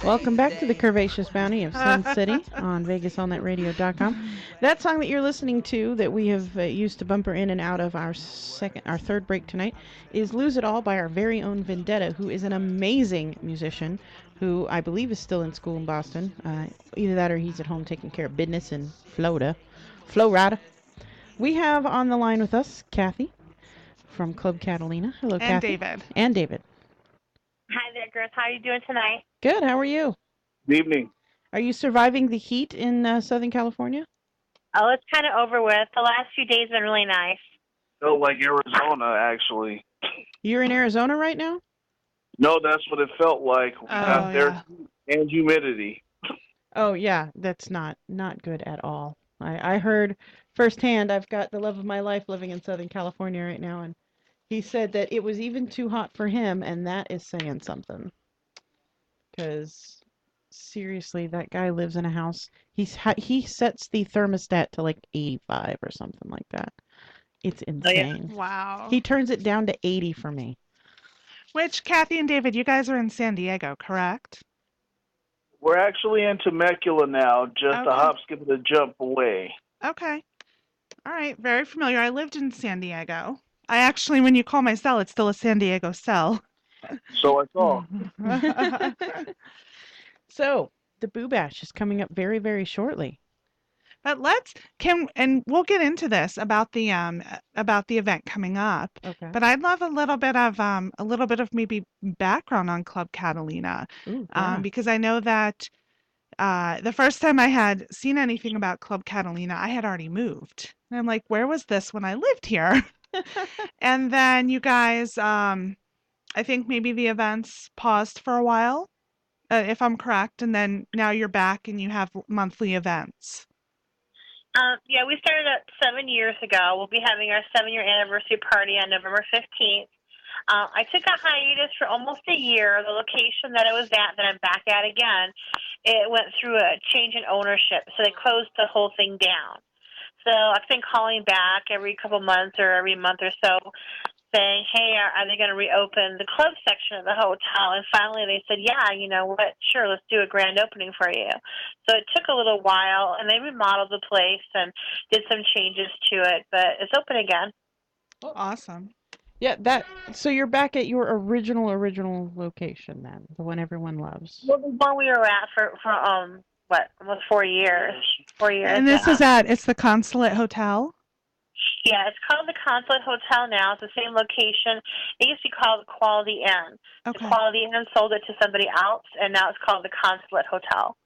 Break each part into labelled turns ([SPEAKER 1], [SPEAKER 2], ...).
[SPEAKER 1] Welcome back to the Curvaceous Bounty of Sin City on VegasAllNetRadio.com. That song that you're listening to, that we have used to bumper in and out of our third break tonight, is "Lose It All" by our very own Vendetta, who is an amazing musician, who I believe is still in school in Boston. Either that or he's at home taking care of business in Florida. We have on the line with us Kathy from Club Catalina. Hello,
[SPEAKER 2] And
[SPEAKER 1] Kathy.
[SPEAKER 2] David.
[SPEAKER 1] And David.
[SPEAKER 3] Hi there, girls. How are you doing tonight?
[SPEAKER 1] Good. How are you?
[SPEAKER 4] Good evening.
[SPEAKER 1] Are you surviving the heat in Southern California?
[SPEAKER 3] Oh, it's kind of over with. The last few days have been really nice.
[SPEAKER 4] Felt like Arizona, actually.
[SPEAKER 1] You're in Arizona right now?
[SPEAKER 4] No, that's what it felt like. We got there and humidity.
[SPEAKER 1] Oh, yeah. That's not good at all. I heard firsthand. I've got the love of my life living in Southern California right now, and he said that it was even too hot for him, and that is saying something. Because seriously, that guy lives in a house. He sets the thermostat to like 85 or something like that. It's insane.
[SPEAKER 2] Oh, yeah. Wow.
[SPEAKER 1] He turns it down to 80 for me.
[SPEAKER 2] Which, Kathy and David, you guys are in San Diego, correct?
[SPEAKER 4] We're actually in Temecula now, just a hop, skip, and a jump away.
[SPEAKER 2] Okay. All right. Very familiar. I lived in San Diego. I actually, when you call my cell, it's still a San Diego cell.
[SPEAKER 4] So I saw.
[SPEAKER 1] So, the Boo Bash is coming up very, very shortly.
[SPEAKER 2] But and we'll get into this about the event coming up.
[SPEAKER 1] Okay.
[SPEAKER 2] But I'd love a little bit of maybe background on Club Catalina.
[SPEAKER 1] Ooh, yeah.
[SPEAKER 2] Because I know that the first time I had seen anything about Club Catalina, I had already moved. And I'm like, where was this when I lived here? And then you guys, I think maybe the events paused for a while, if I'm correct, and then now you're back and you have monthly events.
[SPEAKER 3] Yeah, we started up 7 years ago. We'll be having our 7-year anniversary party on November 15th. I took a hiatus for almost a year. The location that I was at, that I'm back at again, it went through a change in ownership, so they closed the whole thing down. So I've been calling back every couple months or every month or so, saying, hey, are they going to reopen the club section of the hotel? And finally they said, yeah, you know what, sure, let's do a grand opening for you. So it took a little while, and they remodeled the place and did some changes to it, but it's open again.
[SPEAKER 2] Oh, awesome.
[SPEAKER 1] Yeah, so you're back at your original location then, the one everyone loves.
[SPEAKER 3] Well, the one we were at for almost 4 years. 4 years.
[SPEAKER 2] And this is it's the Consulate Hotel?
[SPEAKER 3] Yeah, it's called the Consulate Hotel now. It's the same location. It used to be called the Quality Inn.
[SPEAKER 2] Okay.
[SPEAKER 3] The Quality Inn sold it to somebody else, and now it's called the Consulate Hotel.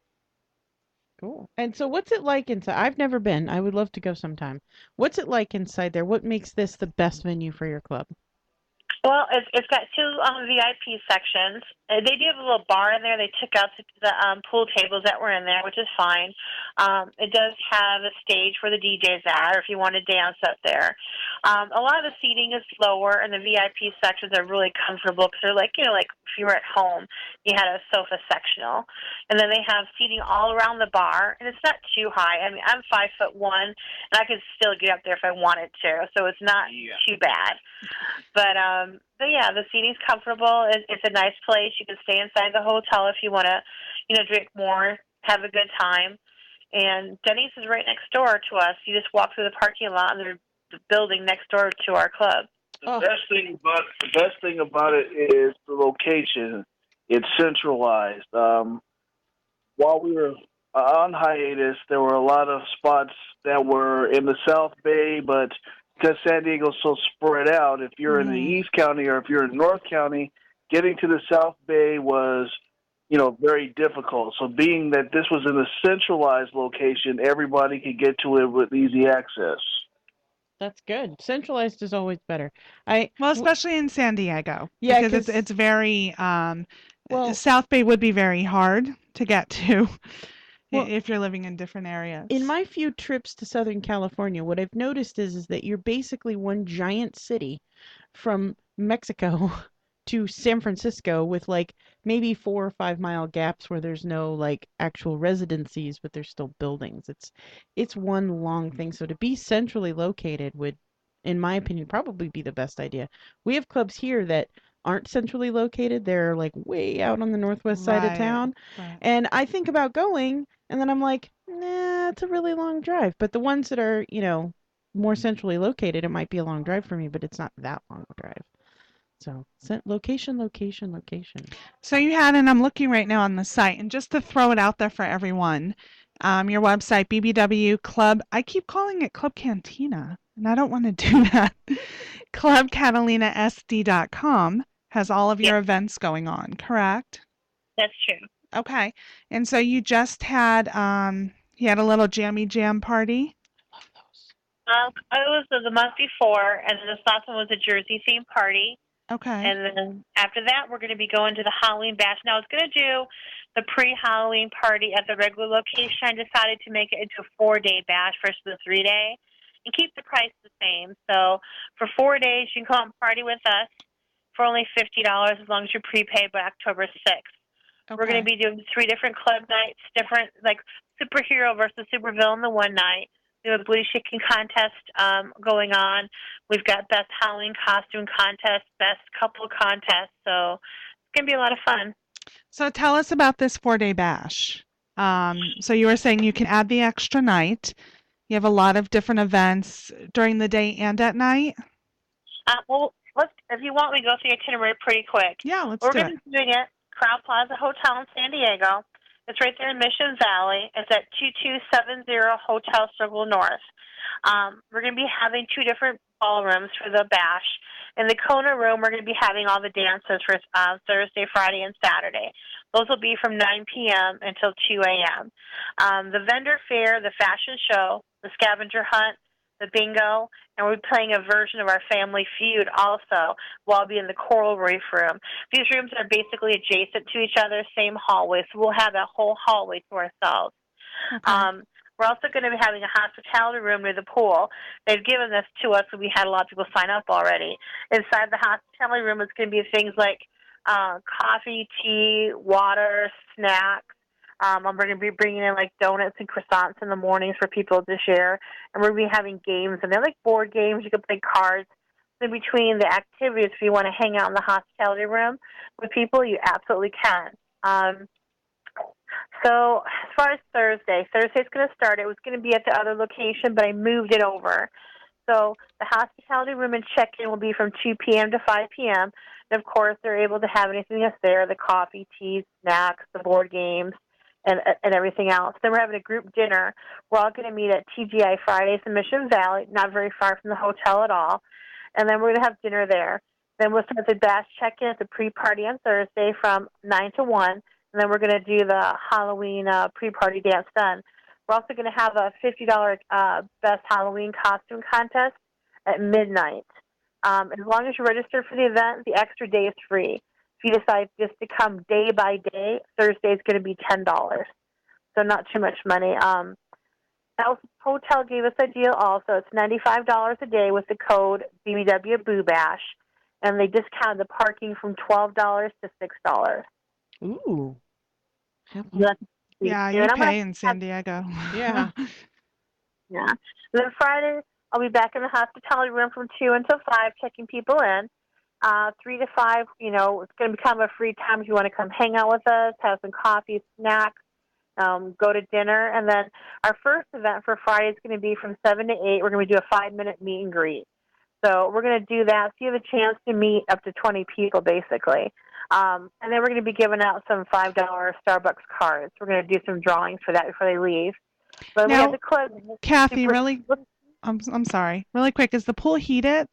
[SPEAKER 1] Cool. And so what's it like inside? I've never been. I would love to go sometime. What's it like inside there? What makes this the best venue for your club?
[SPEAKER 3] Well, it's got 2 VIP sections. They do have a little bar in there. They took out the pool tables that were in there, which is fine. It does have a stage where the DJ's at, or if you want to dance up there. A lot of the seating is lower, and the VIP sections are really comfortable because they're like if you were at home, you had a sofa sectional. And then they have seating all around the bar, and it's not too high. I mean, I'm 5'1", and I could still get up there if I wanted to, so it's not too bad. But yeah, the seating's comfortable. It's a nice place. You can stay inside the hotel if you want to, drink more, have a good time. And Denny's is right next door to us. You just walk through the parking lot, and there's the building next door to our club.
[SPEAKER 4] The best thing about it is the location. It's centralized. While we were on hiatus, there were a lot of spots that were in the South Bay, but because San Diego's so spread out, if you're in the East County or if you're in North County, getting to the South Bay was, very difficult. So being that this was in a centralized location, everybody could get to it with easy access.
[SPEAKER 1] That's good. Centralized is always better.
[SPEAKER 2] Especially in San Diego.
[SPEAKER 1] Yeah,
[SPEAKER 2] because it's very South Bay would be very hard to get to. Well, if you're living in different areas.
[SPEAKER 1] In my few trips to Southern California, what I've noticed is that you're basically one giant city from Mexico to San Francisco with like maybe 4 or 5 mile gaps where there's no like actual residencies, but there's still buildings. It's one long thing. So to be centrally located would, in my opinion, probably be the best idea. We have clubs here that aren't centrally located. They're like way out on the northwest side of town.
[SPEAKER 2] Right.
[SPEAKER 1] And I think about going, and then I'm like, nah, it's a really long drive. But the ones that are, more centrally located, it might be a long drive for me, but it's not that long a drive. So, location, location, location.
[SPEAKER 2] So you had, and I'm looking right now on the site, and just to throw it out there for everyone, your website, BBW Club, I keep calling it Club Cantina, and I don't want to do that. ClubCatalinaSD.com has all of your events going on, correct?
[SPEAKER 3] That's true.
[SPEAKER 2] Okay. And so you just had, you had a little jammy jam party?
[SPEAKER 1] Love those.
[SPEAKER 3] It was the month before, and then this last one was a Jersey theme party.
[SPEAKER 2] Okay.
[SPEAKER 3] And then after that, we're going to be going to the Halloween bash. Now, I was going to do the pre-Halloween party at the regular location. I decided to make it into a 4-day bash versus the 3-day and keep the price the same. So for 4 days, you can come and party with us for only $50 as long as you prepay by October 6th.
[SPEAKER 2] Okay.
[SPEAKER 3] We're going to be doing 3 different club nights, different, like superhero versus supervillain the one night. We have a blue shaking contest going on. We've got best Halloween costume contest, best couple contest. So it's going to be a lot of fun.
[SPEAKER 2] So tell us about this 4-day bash. So you were saying you can add the extra night. You have a lot of different events during the day and at night.
[SPEAKER 3] Well, if you want, we go through the itinerary pretty quick.
[SPEAKER 2] Yeah, let's
[SPEAKER 3] We're
[SPEAKER 2] do
[SPEAKER 3] going to be doing it Crowd Plaza Hotel in San Diego. It's right there in Mission Valley. It's at 2270 Hotel Circle North. We're going to be having 2 different ballrooms for the bash. In the Kona room, we're going to be having all the dances for Thursday, Friday, and Saturday. Those will be from 9 p.m. until 2 a.m. The vendor fair, the fashion show, the scavenger hunt, the bingo, and we'll be playing a version of our Family Feud also while I'll be in the Coral Reef room. These rooms are basically adjacent to each other, same hallway, so we'll have that whole hallway to ourselves.
[SPEAKER 2] Okay.
[SPEAKER 3] We're also going to be having a hospitality room near the pool. They've given this to us, and we had a lot of people sign up already. Inside the hospitality room, it's going to be things like coffee, tea, water, snacks. I'm going to be bringing in like donuts and croissants in the mornings for people to share, and we're going to be having games, and they're like board games. You can play cards. In between the activities, if you want to hang out in the hospitality room with people, you absolutely can. So as far as Thursday's going to start. It was going to be at the other location, but I moved it over. So the hospitality room and check-in will be from 2 p.m. to 5 p.m. And, of course, they're able to have anything that's there, the coffee, tea, snacks, the board games, and everything else. Then we're having a group dinner. We're all going to meet at TGI Fridays in Mission Valley, not very far from the hotel at all. And then we're going to have dinner there. Then we'll start the bash check-in at the pre-party on Thursday from 9 to 1. And then we're going to do the Halloween pre-party dance then. We're also going to have a $50 best Halloween costume contest at midnight. As long as you register for the event, the extra day is free. If you decide just to come day by day, Thursday is going to be $10. So not too much money. House Hotel gave us a deal also. It's $95 a day with the code BBW Boo Bash, and they discounted the parking from $12 to $6.
[SPEAKER 1] Ooh.
[SPEAKER 2] Yeah, you pay in San Diego.
[SPEAKER 1] Yeah.
[SPEAKER 3] Yeah. And then Friday, I'll be back in the hospitality room from 2 until 5, checking people in. 3 to 5, it's going to become a free time if you want to come hang out with us, have some coffee, snacks, go to dinner. And then our first event for Friday is going to be from 7 to 8. We're going to do a 5-minute meet and greet. So we're going to do that. So you have a chance to meet up to 20 people, basically. And then we're going to be giving out some $5 Starbucks cards. We're going to do some drawings for that before they leave. But
[SPEAKER 2] Now,
[SPEAKER 3] we have the club.
[SPEAKER 2] Kathy, I'm sorry. Really quick, is the pool heated?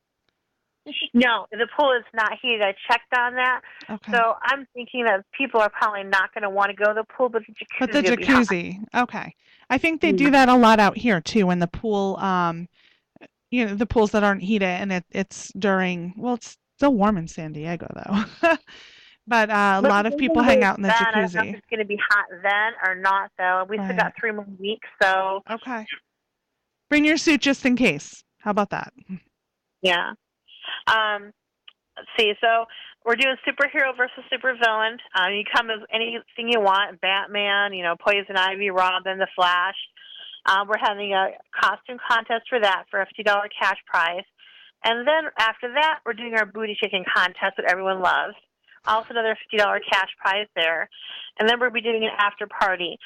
[SPEAKER 3] No, the pool is not heated. I checked on that.
[SPEAKER 2] Okay.
[SPEAKER 3] So I'm thinking that people are probably not going to want to go to the pool, but the jacuzzi.
[SPEAKER 2] But the
[SPEAKER 3] will be hot.
[SPEAKER 2] jacuzzi. Okay. I think they do that a lot out here too when the pool the pools that aren't heated and it's during, well, it's still warm in San Diego though. But a lot of people hang out in the
[SPEAKER 3] I don't know if
[SPEAKER 2] jacuzzi.
[SPEAKER 3] it's going to be hot then or not, though. We still got 3 more weeks, so.
[SPEAKER 2] Okay. Bring your suit just in case. How about that?
[SPEAKER 3] Yeah. Let's see. So we're doing superhero versus supervillain. You come as anything you want: Batman, Poison Ivy, Robin, the Flash. We're having a costume contest for that for a $50 cash prize. And then after that, we're doing our booty shaking contest that everyone loves. Also another $50 cash prize there. And then we'll be doing an after party.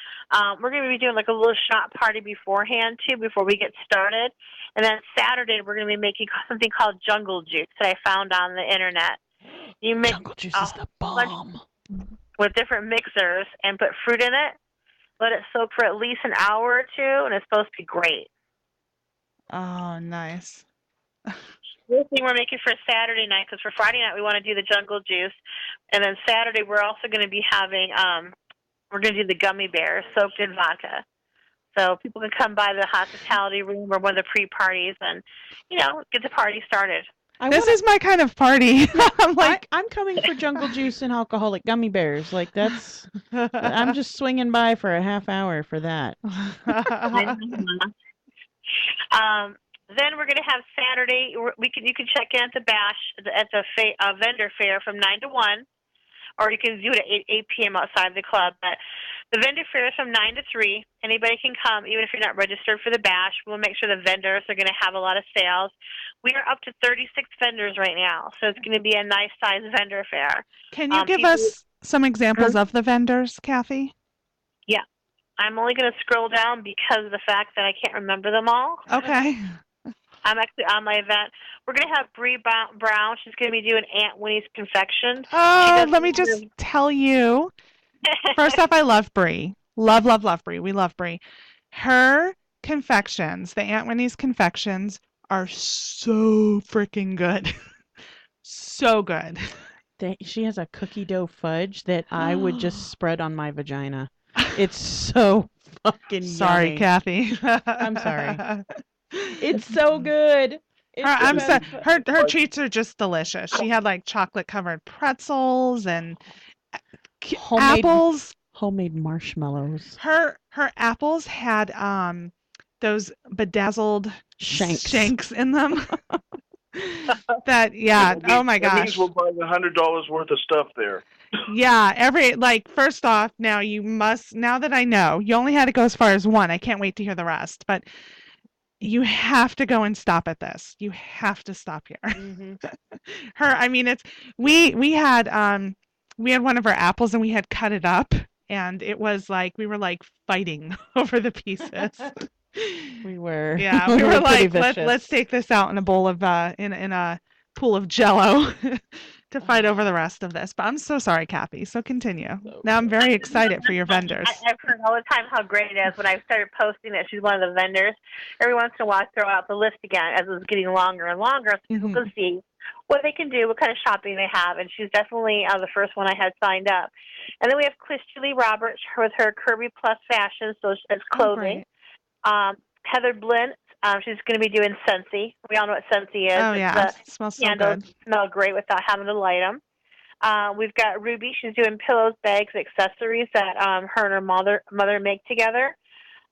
[SPEAKER 3] We're going to be doing like a little shot party beforehand, too, before we get started. And then Saturday, we're going to be making something called jungle juice that I found on the internet. You mix
[SPEAKER 1] Jungle juice is the bomb.
[SPEAKER 3] with different mixers and put fruit in it. Let it soak for at least an hour or two, and it's supposed to be great.
[SPEAKER 2] Oh, nice.
[SPEAKER 3] This thing we're making for Saturday night, because for Friday night we want to do the jungle juice, and then Saturday we're also going to be having we're going to do the gummy bears soaked in vodka. So people can come by the hospitality room or one of the pre-parties and, get the party started.
[SPEAKER 2] This is my kind of party.
[SPEAKER 1] I'm coming for jungle juice and alcoholic gummy bears. Like that's, I'm just swinging by for a half hour for that.
[SPEAKER 3] Then we're going to have Saturday. You can check in at the bash at the vendor fair from 9 to 1, or you can do it at 8 p.m. outside the club. But the vendor fair is from 9 to 3. Anybody can come, even if you're not registered for the bash. We'll make sure the vendors are going to have a lot of sales. We are up to 36 vendors right now, so it's going to be a nice size vendor fair.
[SPEAKER 2] Can you give us some examples of the vendors, Kathy?
[SPEAKER 3] Yeah. I'm only going to scroll down because of the fact that I can't remember them all.
[SPEAKER 2] Okay.
[SPEAKER 3] I'm actually on my event. We're going to have Bree Brown. She's going to be doing Aunt Winnie's Confections.
[SPEAKER 2] Oh, let me just tell you. First off, I love Bree. Love, love, love Bree. We love Bree. Her confections, the Aunt Winnie's confections, are so freaking good. So good.
[SPEAKER 1] She has a cookie dough fudge that I would just spread on my vagina. It's so fucking
[SPEAKER 2] sorry,
[SPEAKER 1] yummy.
[SPEAKER 2] Kathy.
[SPEAKER 1] I'm sorry. It's so good.
[SPEAKER 2] Her treats are just delicious. She had like chocolate covered pretzels and apples.
[SPEAKER 1] Homemade marshmallows.
[SPEAKER 2] Her apples had those bedazzled shanks in them. Oh my gosh.
[SPEAKER 4] That means we're buying $100 worth of stuff there.
[SPEAKER 2] Yeah, first off, now that I know, you only had to go as far as one. I can't wait to hear the rest, but you have to go and stop at this. You have to stop here.
[SPEAKER 1] Mm-hmm.
[SPEAKER 2] We had one of our apples and we had cut it up and it was like we were like fighting over the pieces.
[SPEAKER 1] We were.
[SPEAKER 2] Yeah, we were like, let's take this out in a bowl of in a pool of Jello to fight over the rest of this. But I'm so sorry, Kathy. So continue. Now I'm very excited for your vendors.
[SPEAKER 3] I've heard all the time how great it is. When I started posting that she's one of the vendors, every once in a while I throw out the list again as it was getting longer and longer so people can see what they can do, what kind of shopping they have. And she's definitely the first one I had signed up. And then we have Julie Roberts with her Kirby Plus Fashion, so it's clothing. Heather Blint, she's going to be doing Scentsy. We all know what Scentsy is.
[SPEAKER 2] Oh, yeah. It smells so good.
[SPEAKER 3] Smell great without having to light them. We've got Ruby. She's doing pillows, bags, accessories that her and her mother make together.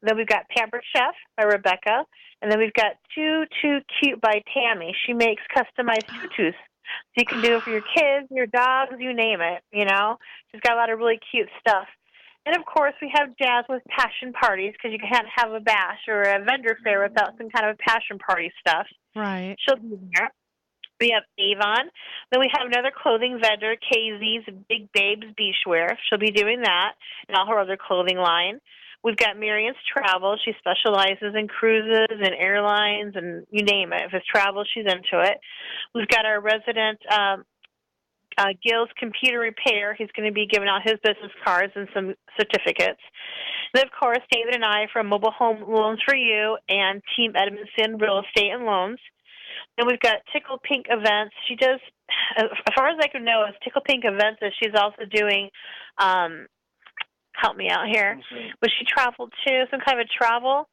[SPEAKER 3] Then we've got Pampered Chef by Rebecca. And then we've got Too Cute by Tammy. She makes customized tutus. So you can do it for your kids, your dogs, you name it, She's got a lot of really cute stuff. And, of course, we have Jazz with passion parties because you can't have a bash or a vendor fair without some kind of passion party stuff.
[SPEAKER 2] Right.
[SPEAKER 3] She'll be there. We have Avon. Then we have another clothing vendor, KZ's Big Babes Beachwear. She'll be doing that and all her other clothing line. We've got Marion's Travel. She specializes in cruises and airlines and you name it. If it's travel, she's into it. We've got our resident Gil's Computer Repair. He's going to be giving out his business cards and some certificates. Then, of course, David and I from Mobile Home Loans for You and Team Edmondson Real Estate and Loans. Then we've got Tickle Pink Events. She does, as far as I can know, is Tickle Pink Events. She's also doing, help me out here. Was she traveled to some kind of a travel?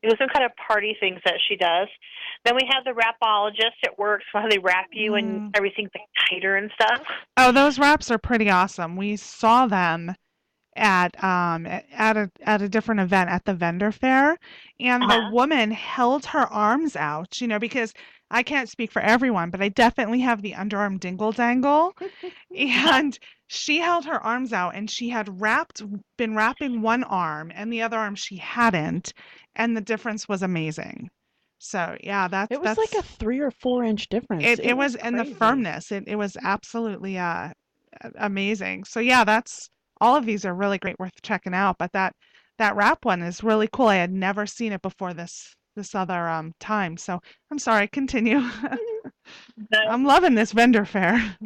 [SPEAKER 3] It was some kind of party things that she does. Then we have the Wrapologist. It works how they wrap you and everything's like tighter and stuff.
[SPEAKER 2] Oh, those wraps are pretty awesome. We saw them at a different event at the vendor fair, and the woman held her arms out, because I can't speak for everyone, but I definitely have the underarm dingle dangle. And she held her arms out and she had been wrapping one arm and the other arm she hadn't. And the difference was amazing. So yeah,
[SPEAKER 1] It was like a 3 or 4 inch difference.
[SPEAKER 2] it was, and the
[SPEAKER 1] crazy.
[SPEAKER 2] firmness, it was absolutely amazing. So yeah, that's all of these are really great, worth checking out. But that wrap one is really cool. I had never seen it before this other time. So I'm sorry, continue.
[SPEAKER 3] The
[SPEAKER 2] I'm loving this vendor fair.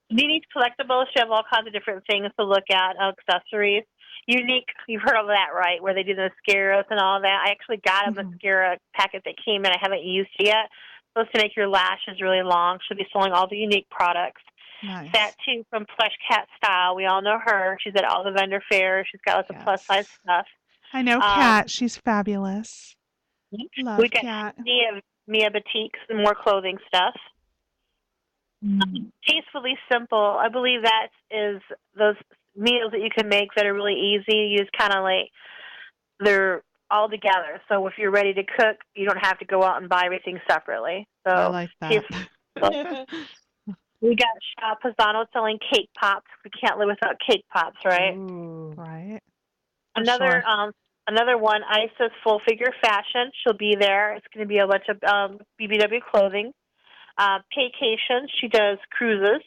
[SPEAKER 3] Nini's Collectibles, she have all kinds of different things to look at, accessories. Unique, you've heard of that, right? Where they do the mascaras and all that. I actually got a mascara packet that came in. I haven't used it yet. Supposed to make your lashes really long. She'll be selling all the unique products.
[SPEAKER 2] Nice.
[SPEAKER 3] That too from Plush Cat Style. We all know her. She's at all the vendor fairs. She's got lots of plus size stuff.
[SPEAKER 2] I know Kat. She's fabulous. Love
[SPEAKER 3] We got
[SPEAKER 2] Kat.
[SPEAKER 3] Mia Boutiques and more clothing stuff. Tastefully Simple. I believe that is those meals that you can make that are really easy. You just kind of like they're all together. So if you're ready to cook, you don't have to go out and buy everything separately. So
[SPEAKER 2] I like that.
[SPEAKER 3] We got Shop Pisano selling cake pops. We can't live without cake pops, right?
[SPEAKER 1] Ooh.
[SPEAKER 2] Right.
[SPEAKER 3] Another another one, Isis Full Figure Fashion. She'll be there. It's going to be a bunch of BBW clothing. Paycation. She does cruises.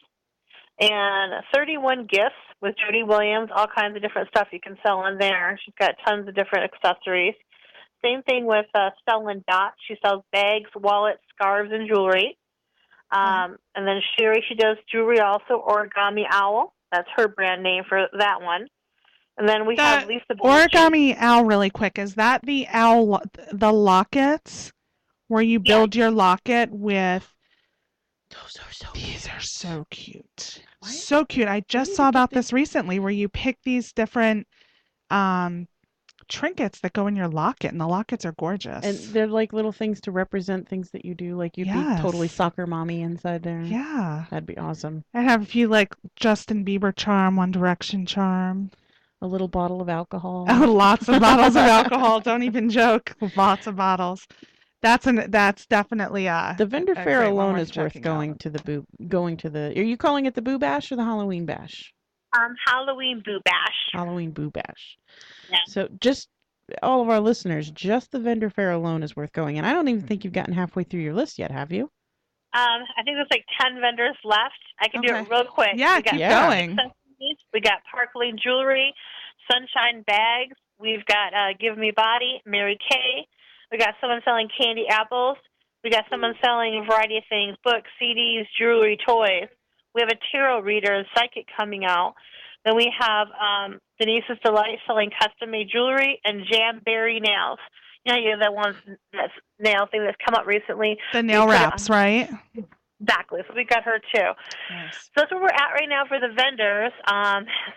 [SPEAKER 3] And 31 Gifts with Jody Williams. All kinds of different stuff you can sell on there. She's got tons of different accessories. Same thing with Stella Dot. She sells bags, wallets, scarves, and jewelry. And then Sherry, she does jewelry also. Origami Owl. That's her brand name for that one. And then we have Lisa
[SPEAKER 2] Origami Owl, really quick. Is that the owl, the lockets, where you build your locket with? These are so cute. What? So cute. I just saw about this recently, where you pick these different trinkets that go in your locket, and the lockets are gorgeous.
[SPEAKER 1] And they're like little things to represent things that you do. Like you'd be totally soccer mommy inside there.
[SPEAKER 2] Yeah.
[SPEAKER 1] That'd be awesome.
[SPEAKER 2] I'd have a few like Justin Bieber charm, One Direction charm.
[SPEAKER 1] A little bottle of alcohol.
[SPEAKER 2] Oh, lots of bottles of alcohol. Don't even joke. Lots of bottles. That's definitely
[SPEAKER 1] the vendor fair alone is worth going to the Are you calling it the Boo Bash or the Halloween Bash?
[SPEAKER 3] Halloween Boo Bash.
[SPEAKER 1] Halloween Boo Bash.
[SPEAKER 3] Yeah.
[SPEAKER 1] So just all of our listeners, just the vendor fair alone is worth going. And I don't even think you've gotten halfway through your list yet, have you?
[SPEAKER 3] I think there's like 10 vendors left. I can do it real quick.
[SPEAKER 2] Yeah, keep going.
[SPEAKER 3] We got Parkling Jewelry, Sunshine Bags. We've got Give Me Body, Mary Kay. We got someone selling candy apples. We got someone selling a variety of things, books, CDs, jewelry, toys. We have a tarot reader and psychic coming out. Then we have Denise's Delight selling custom-made jewelry and Jamberry nails. You know, you're the ones that's nail thing that's come up recently.
[SPEAKER 2] The nail wraps, right?
[SPEAKER 3] Exactly. So we got her too.
[SPEAKER 2] Nice.
[SPEAKER 3] So that's where we're at right now for the vendors.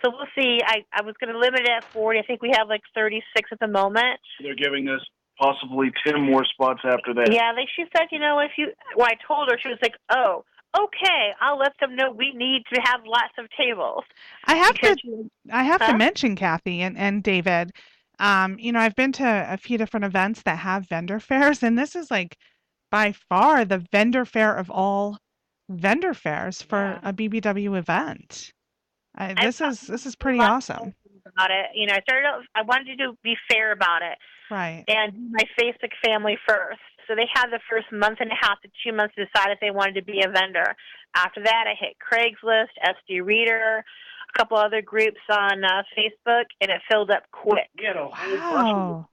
[SPEAKER 3] So we'll see. I was going to limit it at 40. I think we have like 36 at the moment.
[SPEAKER 4] They're giving us possibly 10 more spots after that.
[SPEAKER 3] Yeah, she said, I told her, she was like, oh, okay, I'll let them know we need to have lots of tables.
[SPEAKER 2] I have to mention, Kathy and David, I've been to a few different events that have vendor fairs, and this is like by far the vendor fair of all vendor fairs for a BBW event. This is pretty awesome.
[SPEAKER 3] About it, I wanted to be fair about it,
[SPEAKER 2] right?
[SPEAKER 3] And my Facebook family first. So they had the first month and a half to 2 months to decide if they wanted to be a vendor. After that, I hit Craigslist, SD Reader, a couple other groups on Facebook, and it filled up quick.
[SPEAKER 4] We had a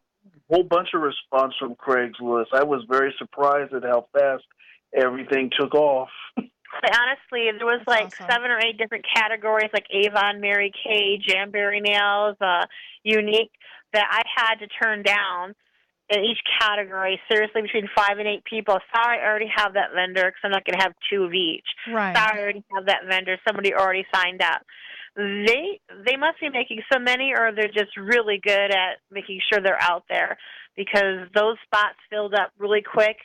[SPEAKER 4] whole bunch of response from Craigslist. I was very surprised at how fast everything took off.
[SPEAKER 3] Honestly, there was like 7 or 8 different categories, like Avon, Mary Kay, Jamberry Nails, Unique, that I had to turn down in each category. Seriously, between 5 and 8 people. Sorry, I already have that vendor because I'm not going to have 2 of each.
[SPEAKER 2] Right.
[SPEAKER 3] Sorry, I already have that vendor. Somebody already signed up. They must be making so many, or they're just really good at making sure they're out there, because those spots filled up really quick.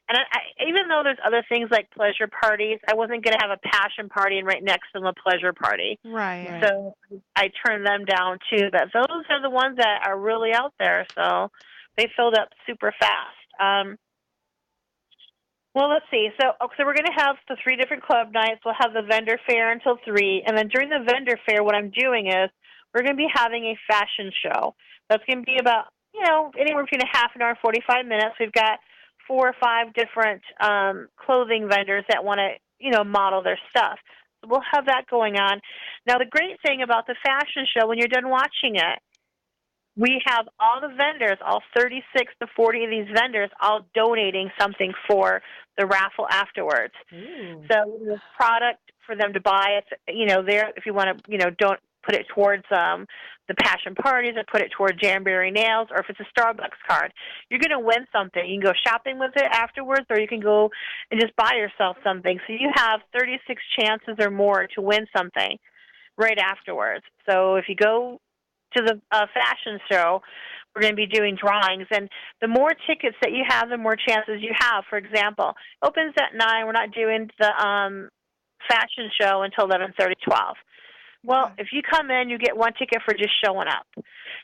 [SPEAKER 3] And even though there's other things like pleasure parties, I wasn't going to have a passion party and right next to them a pleasure party.
[SPEAKER 2] Right.
[SPEAKER 3] So I turned them down too. But those are the ones that are really out there. So they filled up super fast. Well, let's see. So we're going to have the 3 different club nights. We'll have the vendor fair until 3. And then during the vendor fair, what I'm doing is we're going to be having a fashion show. That's going to be about, anywhere between a half an hour and 45 minutes. We've got 4 or 5 different clothing vendors that want to, model their stuff. So we'll have that going on. Now, the great thing about the fashion show, when you're done watching it, we have all the vendors, all 36 to 40 of these vendors, all donating something for the raffle afterwards.
[SPEAKER 1] Ooh.
[SPEAKER 3] So there's product for them to buy. It's there if you want to don't put it towards the passion parties or put it toward Jamberry nails, or if it's a Starbucks card, you're going to win something. You can go shopping with it afterwards, or you can go and just buy yourself something. So you have 36 chances or more to win something right afterwards. So if you go to the fashion show, we're going to be doing drawings, and the more tickets that you have, the more chances you have. For example, opens at 9. We're not doing the fashion show until 11:30, 12. Well, if you come in, you get one ticket for just showing up.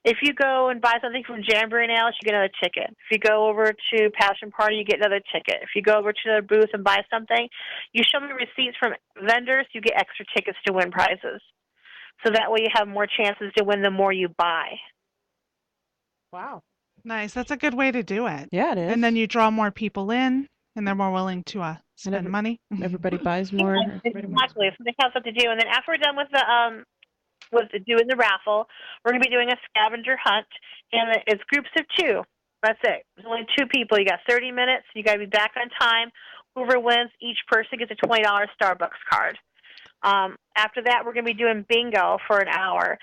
[SPEAKER 3] If you go and buy something from Jamboree Nails, you get another ticket. If you go over to Passion Party, you get another ticket. If you go over to their booth and buy something, you show me receipts from vendors, you get extra tickets to win prizes. So that way you have more chances to win the more you buy.
[SPEAKER 1] Wow.
[SPEAKER 2] Nice. That's a good way to do it.
[SPEAKER 1] Yeah, it is.
[SPEAKER 2] And then you draw more people in, and they're more willing to spend money.
[SPEAKER 1] Everybody buys more.
[SPEAKER 3] Yeah, exactly. So they have something to do. And then after we're done with doing the raffle, we're going to be doing a scavenger hunt, and it's groups of 2. That's it. There's only 2 people. You got 30 minutes. You got to be back on time. Whoever wins, each person gets a $20 Starbucks card. After that, we're going to be doing bingo for an hour.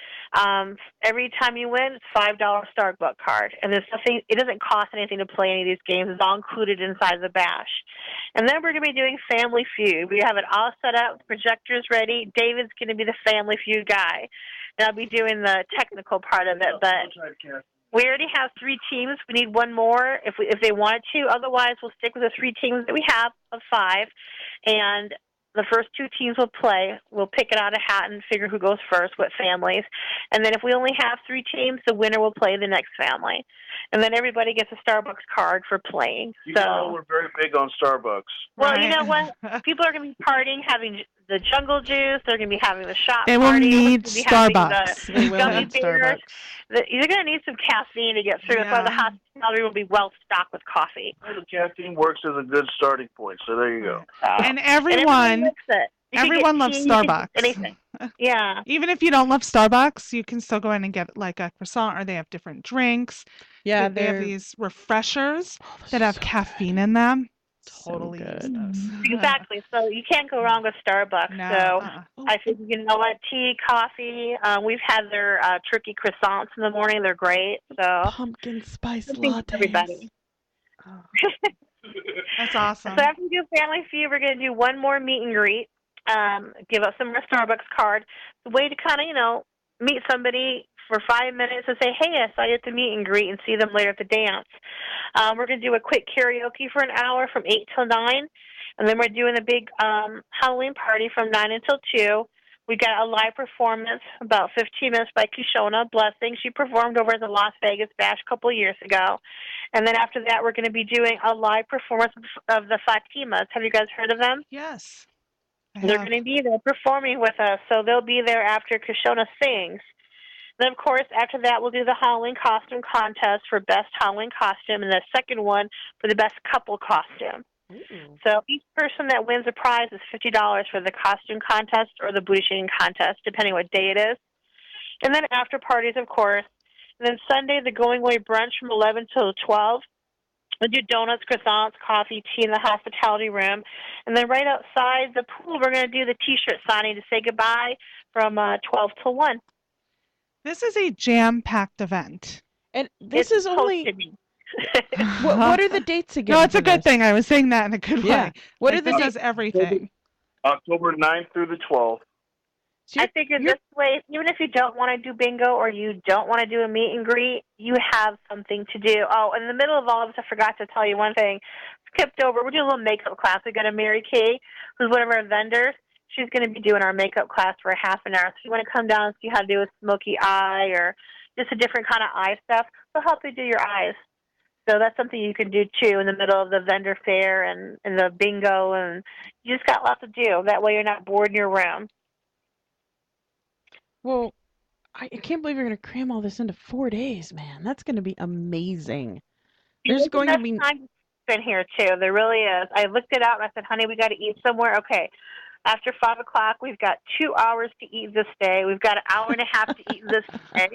[SPEAKER 3] Every time you win, it's $5 Starbucks card, and there's nothing. It doesn't cost anything to play any of these games. It's all included inside the bash. And then we're going to be doing Family Feud. We have it all set up, projectors ready. David's going to be the Family Feud guy, and I'll be doing the technical part of it. But we already have 3 teams. We need one more if they wanted to. Otherwise, we'll stick with the 3 teams that we have of 5, and the first 2 teams will play. We'll pick it out of a hat and figure who goes first, what families. And then if we only have 3 teams, the winner will play the next family. And then everybody gets a Starbucks card for playing.
[SPEAKER 4] You know we're very big on Starbucks.
[SPEAKER 3] Well,
[SPEAKER 2] Right.
[SPEAKER 3] you know what? People are going to be partying, having the jungle juice. They're going to be having the shot
[SPEAKER 2] They will
[SPEAKER 3] party.
[SPEAKER 2] need
[SPEAKER 3] We're gonna be having
[SPEAKER 2] Starbucks.
[SPEAKER 1] They
[SPEAKER 3] the
[SPEAKER 1] will
[SPEAKER 3] gummy
[SPEAKER 1] need
[SPEAKER 3] bears.
[SPEAKER 1] Starbucks.
[SPEAKER 3] You're going to need some caffeine to get through. That's why the
[SPEAKER 2] Yeah.
[SPEAKER 3] hospitality will be well stocked with coffee.
[SPEAKER 4] The caffeine works as a good starting point, so there you go.
[SPEAKER 2] And
[SPEAKER 3] And
[SPEAKER 2] everyone
[SPEAKER 3] likes it. You can get
[SPEAKER 2] everyone loves
[SPEAKER 3] tea, you can get
[SPEAKER 2] Starbucks.
[SPEAKER 3] anything. Yeah.
[SPEAKER 2] Even if you don't love Starbucks, you can still go in and get like a croissant, or they have different drinks.
[SPEAKER 1] Yeah,
[SPEAKER 2] They have
[SPEAKER 1] they're
[SPEAKER 2] these refreshers that have
[SPEAKER 1] so
[SPEAKER 2] caffeine in them.
[SPEAKER 1] So
[SPEAKER 2] Totally use
[SPEAKER 1] good.
[SPEAKER 2] those.
[SPEAKER 3] Exactly. So you can't go wrong with Starbucks.
[SPEAKER 2] No.
[SPEAKER 3] So I think you know what, tea, coffee. We've had their turkey croissants in the morning. They're great. So
[SPEAKER 1] pumpkin spice
[SPEAKER 3] something for
[SPEAKER 1] lattes.
[SPEAKER 3] everybody.
[SPEAKER 2] Oh, that's awesome.
[SPEAKER 3] So after we do Family Feud, we're going to do one more meet and greet. Give up some more Starbucks card. The way to kind of meet somebody for 5 minutes and say, hey, I saw you at the meet and greet, and see them later at the dance. We're going to do a quick karaoke for an hour from 8 till 9, and then we're doing a big Halloween party from 9 until 2. We got a live performance, about 15 minutes, by Kishona Blessing. She performed over at the Las Vegas Bash a couple of years ago. And then after that, we're going to be doing a live performance of the Fatimas. Have you guys heard of them?
[SPEAKER 2] Yes.
[SPEAKER 3] They're going to be there performing with us, so they'll be there after Kishona sings. Then, of course, after that, we'll do the Halloween costume contest for best Halloween costume, and the second one for the best couple costume.
[SPEAKER 1] Ooh.
[SPEAKER 3] So each person that wins a prize is $50 for the costume contest or the booty shooting contest, depending what day it is. And then after parties, of course. And then Sunday, the going away brunch from 11 till 12. We'll do donuts, croissants, coffee, tea in the hospitality room. And then right outside the pool, we're going to do the T-shirt signing to say goodbye from 12 till 1.
[SPEAKER 2] This is a jam-packed event.
[SPEAKER 1] And this
[SPEAKER 3] It's
[SPEAKER 1] is only.
[SPEAKER 3] hosted.
[SPEAKER 1] What are the dates again?
[SPEAKER 2] No, it's
[SPEAKER 1] for
[SPEAKER 2] a good
[SPEAKER 1] this?
[SPEAKER 2] thing. I was saying that in a good
[SPEAKER 1] Yeah.
[SPEAKER 2] way.
[SPEAKER 1] What
[SPEAKER 2] Like,
[SPEAKER 1] are the
[SPEAKER 2] this
[SPEAKER 1] dates?
[SPEAKER 2] does everything.
[SPEAKER 4] October 9th through the 12th.
[SPEAKER 1] So
[SPEAKER 3] I figured this way, even if you don't want to do bingo or you don't want to do a meet and greet, you have something to do. Oh, in the middle of all of this, I forgot to tell you one thing. Skipped over. We're doing a little makeup class. We got a Mary Kay, who's one of our vendors. She's going to be doing our makeup class for a half an hour. So you want to come down and see how to do a smoky eye or just a different kind of eye stuff, she'll help you do your eyes. So that's something you can do, too, in the middle of the vendor fair and the bingo. And you just got lots to do. That way you're not bored in your room.
[SPEAKER 1] Well, I can't believe you're going to cram all this into 4 days, man. That's going to be amazing. There's going to be.
[SPEAKER 3] in here too. There really is. I looked it out and I said, "Honey, we got to eat somewhere." Okay. After 5 o'clock, we've got 2 hours to eat this day. We've got an hour and a half to eat this day.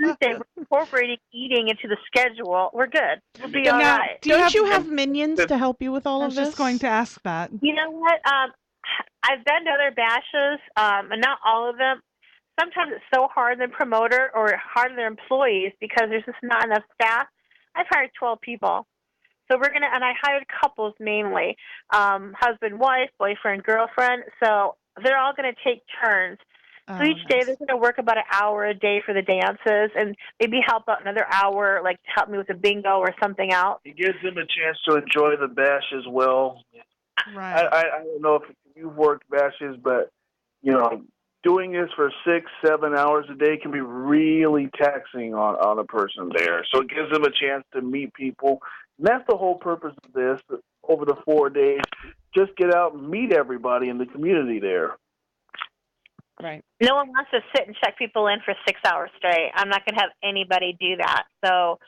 [SPEAKER 3] Tuesday, we're incorporating eating into the schedule. We're good. We'll be all
[SPEAKER 2] Now,
[SPEAKER 3] right.
[SPEAKER 1] Don't you have minions to help you with all
[SPEAKER 2] I
[SPEAKER 1] of
[SPEAKER 2] was
[SPEAKER 1] this?
[SPEAKER 2] just going to ask that.
[SPEAKER 3] You know what? I've been to other bashes, and not all of them. Sometimes it's so hard on the promoter or hard on their employees because there's just not enough staff. I've hired 12 people. So and I hired couples mainly, husband, wife, boyfriend, girlfriend. So they're all going to take turns. So each day they're going to work about an hour a day for the dances and maybe help out another hour, like to help me with a bingo or something else.
[SPEAKER 4] It gives them a chance to enjoy the bash as well.
[SPEAKER 2] Right.
[SPEAKER 4] I don't know if you've worked bashes, but, doing this for 6-7 hours a day can be really taxing on a person there. So it gives them a chance to meet people. And that's the whole purpose of this over the 4 days. Just get out and meet everybody in the community there.
[SPEAKER 1] Right.
[SPEAKER 3] No one wants to sit and check people in for 6 hours straight. I'm not going to have anybody do that. So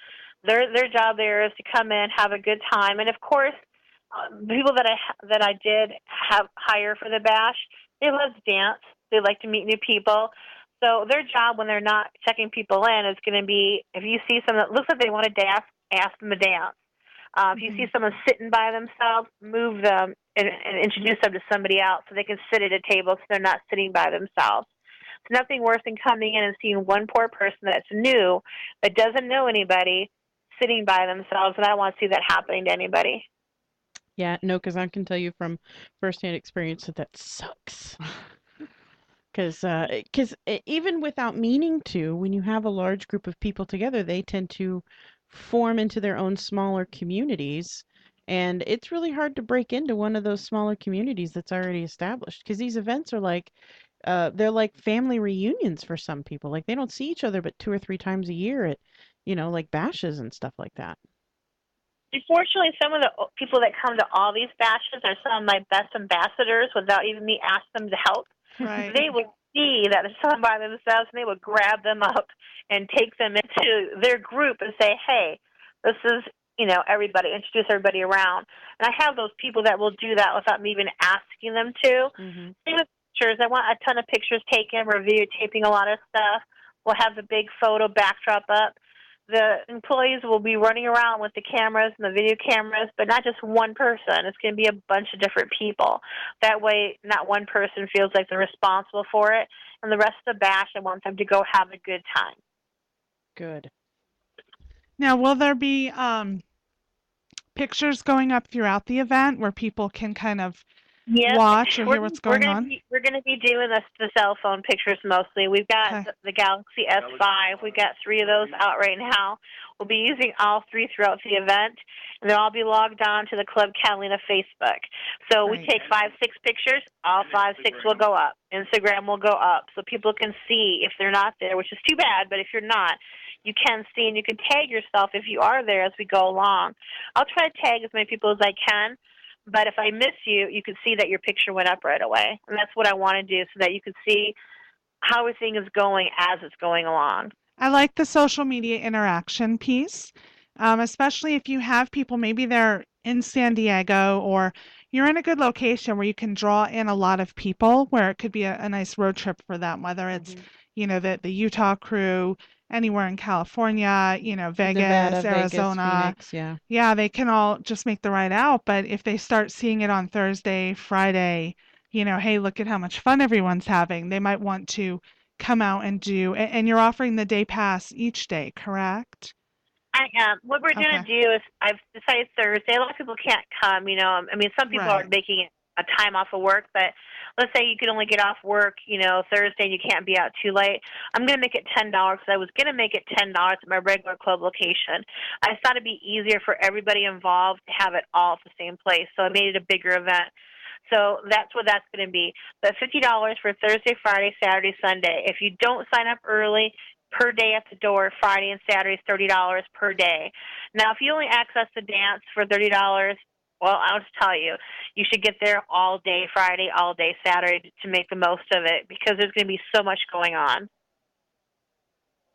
[SPEAKER 3] their job there is to come in, have a good time, and of course, the people that I did have hire for the bash, they love to dance. They like to meet new people. So their job when they're not checking people in is going to be, if you see someone that looks like they want to dance, ask them to dance. If you see someone sitting by themselves, move them and introduce them to somebody else so they can sit at a table so they're not sitting by themselves. It's nothing worse than coming in and seeing one poor person that's new, that doesn't know anybody, sitting by themselves, and I don't want to see that happening to anybody.
[SPEAKER 1] Yeah, no, because I can tell you from firsthand experience that sucks. Because even without meaning to, when you have a large group of people together, they tend to form into their own smaller communities. And it's really hard to break into one of those smaller communities that's already established. Because these events are they're like family reunions for some people. Like they don't see each other but 2 or 3 times a year at, like bashes and stuff like that.
[SPEAKER 3] Unfortunately, some of the people that come to all these bashes are some of my best ambassadors without even me asking them to help.
[SPEAKER 2] Right.
[SPEAKER 3] They would see that there's someone by themselves, and they would grab them up and take them into their group and say, "Hey, this is, everybody, introduce everybody around." And I have those people that will do that without me even asking them to.
[SPEAKER 1] Mm-hmm.
[SPEAKER 3] Same with pictures. I want a ton of pictures taken. We're videotaping a lot of stuff. We'll have the big photo backdrop up. The employees will be running around with the cameras and the video cameras, but not just one person. It's going to be a bunch of different people. That way, not one person feels like they're responsible for it. And the rest of the bash, I want them to go have a good time.
[SPEAKER 1] Good.
[SPEAKER 2] Now, will there be pictures going up throughout the event where people can kind of watch or hear what's going on?
[SPEAKER 3] We're going to be doing the cell phone pictures mostly. We've got the Galaxy S5. We've got 3 of those out right now. We'll be using all 3 throughout the event, and they'll all be logged on to the Club Catalina Facebook. So we take 5, 6 pictures. All 5, 6 will go up. Instagram will go up, so people can see if they're not there, which is too bad. But if you're not, you can see, and you can tag yourself if you are there as we go along. I'll try to tag as many people as I can. But if I miss you, you can see that your picture went up right away. And that's what I want to do so that you can see how everything is going as it's going along.
[SPEAKER 2] I like the social media interaction piece, especially if you have people, maybe they're in San Diego or you're in a good location where you can draw in a lot of people where it could be a nice road trip for them, whether it's, the Utah crew, anywhere in California, Vegas,
[SPEAKER 1] Nevada,
[SPEAKER 2] Arizona.
[SPEAKER 1] Vegas, Phoenix,
[SPEAKER 2] Yeah, they can all just make the ride out. But if they start seeing it on Thursday, Friday, hey, look at how much fun everyone's having, they might want to come out and do. And you're offering the day pass each day, correct?
[SPEAKER 3] I am. What we're going to do is I've decided Thursday. A lot of people can't come, some people are making a time off of work, but let's say you can only get off work, Thursday and you can't be out too late. I'm going to make it $10 because I was going to make it $10 at my regular club location. I thought it'd be easier for everybody involved to have it all at the same place, so I made it a bigger event. So that's what that's going to be. But $50 for Thursday, Friday, Saturday, Sunday. If you don't sign up early, per day at the door, Friday and Saturday is $30 per day. Now, if you only access the dance for $30, well, I'll just tell you, you should get there all day Friday, all day Saturday to make the most of it because there's going to be so much going on.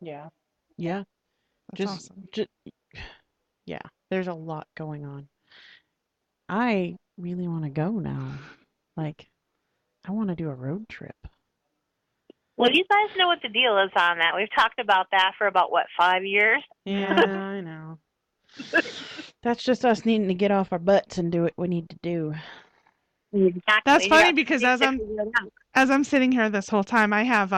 [SPEAKER 1] Yeah. Yeah.
[SPEAKER 2] That's awesome.
[SPEAKER 1] Yeah. There's a lot going on. I really want to go now. Like, I want to do a road trip.
[SPEAKER 3] Well, you guys know what the deal is on that. We've talked about that for about, 5 years?
[SPEAKER 1] Yeah, I know. That's just us needing to get off our butts and do what we need to do.
[SPEAKER 3] Exactly.
[SPEAKER 2] That's
[SPEAKER 3] You
[SPEAKER 2] funny
[SPEAKER 3] got
[SPEAKER 2] because
[SPEAKER 3] 2 days to figure it out.
[SPEAKER 2] as I'm sitting here this whole time, I have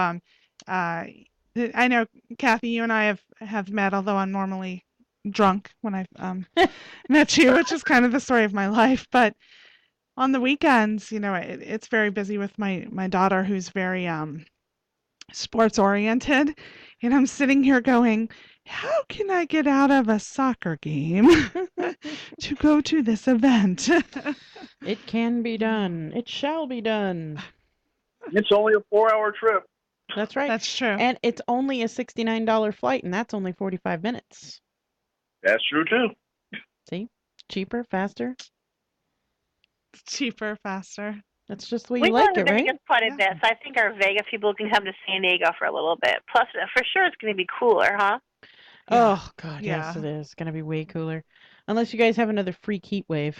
[SPEAKER 2] I know Kathy, you and I have met, although I'm normally drunk when I met you, which is kind of the story of my life. But on the weekends, it's very busy with my daughter, who's very sports oriented, and I'm sitting here going, how can I get out of a soccer game to go to this event?
[SPEAKER 1] It can be done. It shall be done.
[SPEAKER 4] It's only a 4-hour trip.
[SPEAKER 1] That's right.
[SPEAKER 2] That's true.
[SPEAKER 1] And it's only a $69 flight, and that's only 45 minutes.
[SPEAKER 4] That's true too.
[SPEAKER 1] See? Cheaper, faster.
[SPEAKER 2] Cheaper, faster.
[SPEAKER 1] That's just the way
[SPEAKER 3] We
[SPEAKER 1] you
[SPEAKER 3] know
[SPEAKER 1] like
[SPEAKER 3] the
[SPEAKER 1] it, right?
[SPEAKER 3] biggest part of this. I think our Vegas people can come to San Diego for a little bit. Plus, for sure, it's going to be cooler, huh?
[SPEAKER 2] Yeah.
[SPEAKER 1] Oh, God, yes,
[SPEAKER 2] Yeah.
[SPEAKER 1] it is. It's going to be way cooler. Unless you guys have another freak heat wave.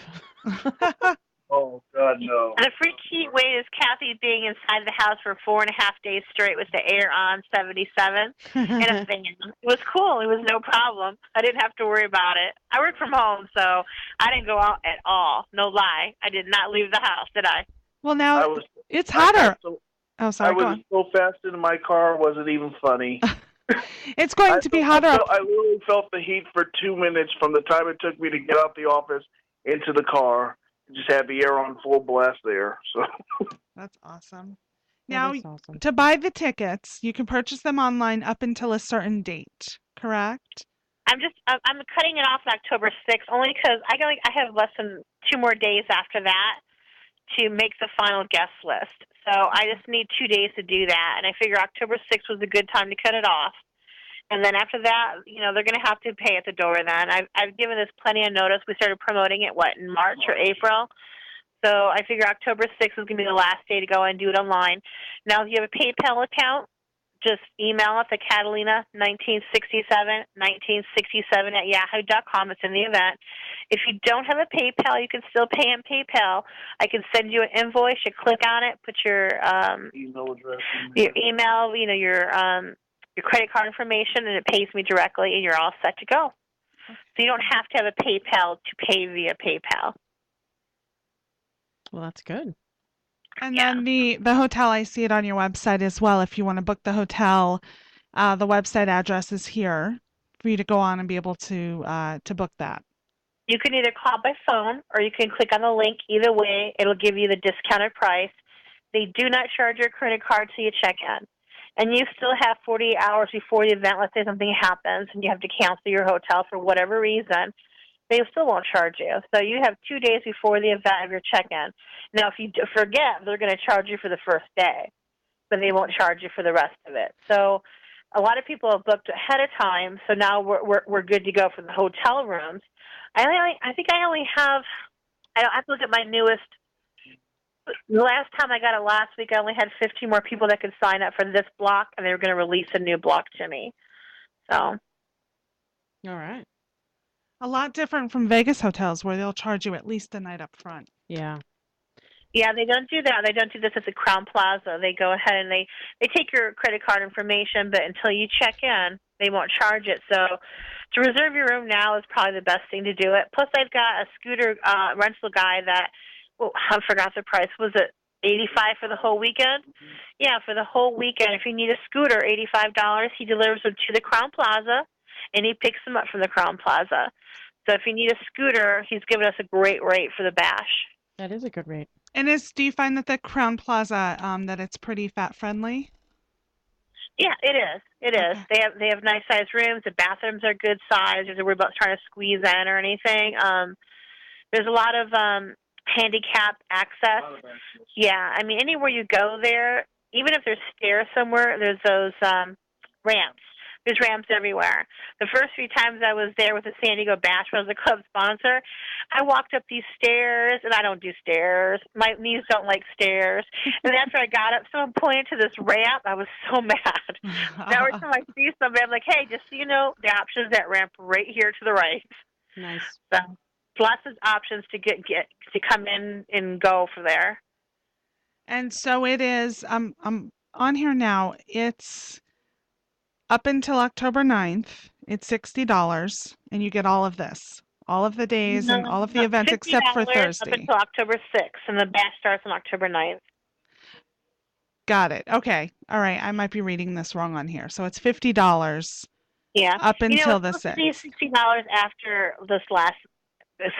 [SPEAKER 4] Oh God, no.
[SPEAKER 3] And the freak heat wave is Kathy being inside the house for 4.5 days straight with the air on 77 and a fan. It was cool. It was no problem. I didn't have to worry about it. I work from home, so I didn't go out at all. No lie. I did not leave the house, did I?
[SPEAKER 2] Well,
[SPEAKER 4] I
[SPEAKER 2] now
[SPEAKER 4] was
[SPEAKER 2] it's
[SPEAKER 4] I got
[SPEAKER 2] hotter.
[SPEAKER 4] so,
[SPEAKER 2] Oh,
[SPEAKER 4] I
[SPEAKER 2] sorry. Go
[SPEAKER 4] was
[SPEAKER 2] on.
[SPEAKER 4] so fast in my car, it wasn't even funny.
[SPEAKER 2] It's going to be hotter up.
[SPEAKER 4] I literally felt the heat for 2 minutes from the time it took me to get out the office into the car. Just had the air on full blast there. So
[SPEAKER 2] That's awesome.
[SPEAKER 1] That
[SPEAKER 2] Now,
[SPEAKER 1] is awesome.
[SPEAKER 2] to buy the tickets, you can purchase them online up until a certain date, correct?
[SPEAKER 3] I'm cutting it off on October 6th only because I have less than 2 more days after that to make the final guest list. So I just need 2 days to do that, and I figure October 6th was a good time to cut it off. And then after that, they're going to have to pay at the door then. I've given this plenty of notice. We started promoting it, in March or April? So I figure October 6th is going to be the last day to go and do it online. Now, if you have a PayPal account, just email us at Catalina1967 at yahoo.com. It's in the event. If you don't have a PayPal, you can still pay in PayPal. I can send you an invoice. You click on it, put your
[SPEAKER 4] email address.
[SPEAKER 3] your email, your credit card information, and it pays me directly, and you're all set to go. So you don't have to have a PayPal to pay via PayPal.
[SPEAKER 1] Well, that's good.
[SPEAKER 2] And then the hotel, I see it on your website as well. If you want to book the hotel, the website address is here for you to go on and be able to book that.
[SPEAKER 3] You can either call by phone or you can click on the link. Either way, it'll give you the discounted price. They do not charge your credit card till you check in. And you still have 48 hours before the event. Let's say something happens and you have to cancel your hotel for whatever reason. They still won't charge you. So you have 2 days before the event of your check-in. Now, if you forget, they're going to charge you for the first day, but they won't charge you for the rest of it. So a lot of people have booked ahead of time, so now we're good to go for the hotel rooms. I have to look at my newest. The last time I got it last week, I only had 15 more people that could sign up for this block, and they were going to release a new block to me. So.
[SPEAKER 1] All right.
[SPEAKER 2] A lot different from Vegas hotels where they'll charge you at least a night up front.
[SPEAKER 1] Yeah.
[SPEAKER 3] Yeah, they don't do that. They don't do this at the Crown Plaza. They go ahead and they take your credit card information, but until you check in, they won't charge it. So to reserve your room now is probably the best thing to do it. Plus, I've got a scooter rental guy that, I forgot the price. Was it $85 for the whole weekend? Mm-hmm. Yeah, for the whole weekend. If you need a scooter, $85. He delivers them to the Crown Plaza, and he picks them up from the Crown Plaza. So if you need a scooter, he's given us a great rate for the bash.
[SPEAKER 1] That is a good rate.
[SPEAKER 2] And do you find that the Crown Plaza that it's pretty fat friendly?
[SPEAKER 3] Yeah, it is. It is. They have nice sized rooms. The bathrooms are good size. You don't have to worry about trying to squeeze in or anything. There's a lot of handicap access. Yeah, I mean anywhere you go there, even if there's stairs somewhere, there's those ramps. There's ramps everywhere. The first few times I was there with the San Diego Bash when I was a club sponsor, I walked up these stairs, and I don't do stairs. My knees don't like stairs. And after I got up, someone pointed to this ramp. I was so mad. Now every time I see somebody, I'm like, hey, just so you know, the option is that ramp right here to the right.
[SPEAKER 1] Nice.
[SPEAKER 3] So lots of options to get to come in and go for there.
[SPEAKER 2] And so it is, I'm on here now. It's up until October 9th. It's $60, and you get all of this, all of the days and all of the events except for
[SPEAKER 3] $50 up
[SPEAKER 2] Thursday.
[SPEAKER 3] until October 6th, and the bash starts on October 9th.
[SPEAKER 2] Got it. Okay. All right. I might be reading this wrong on here. So it's $50
[SPEAKER 3] Yeah.
[SPEAKER 2] up until the
[SPEAKER 3] it's supposed to be
[SPEAKER 2] 6th.
[SPEAKER 3] $60 after this last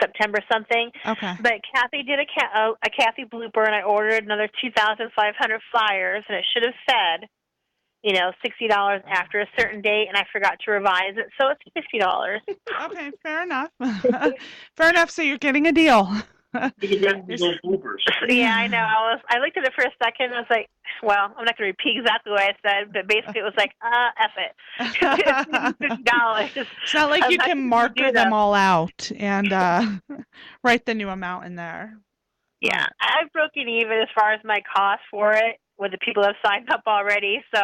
[SPEAKER 3] September something.
[SPEAKER 2] Okay.
[SPEAKER 3] But Kathy did a Kathy blooper, and I ordered another 2,500 flyers, and it should have said, $60 after a certain date, and I forgot to revise it, so it's $50.
[SPEAKER 2] Okay. Fair enough. Fair enough. So you're getting a deal.
[SPEAKER 4] You can get those bloopers.
[SPEAKER 3] Yeah, I know. I looked at it for a second, and I was like, well, I'm not going to repeat exactly what I said, but basically it was like, F it. It's $50.
[SPEAKER 2] It's not like you can marker them all out and write the new amount in there.
[SPEAKER 3] Yeah, I've broken even as far as my cost for it with the people that have signed up already. So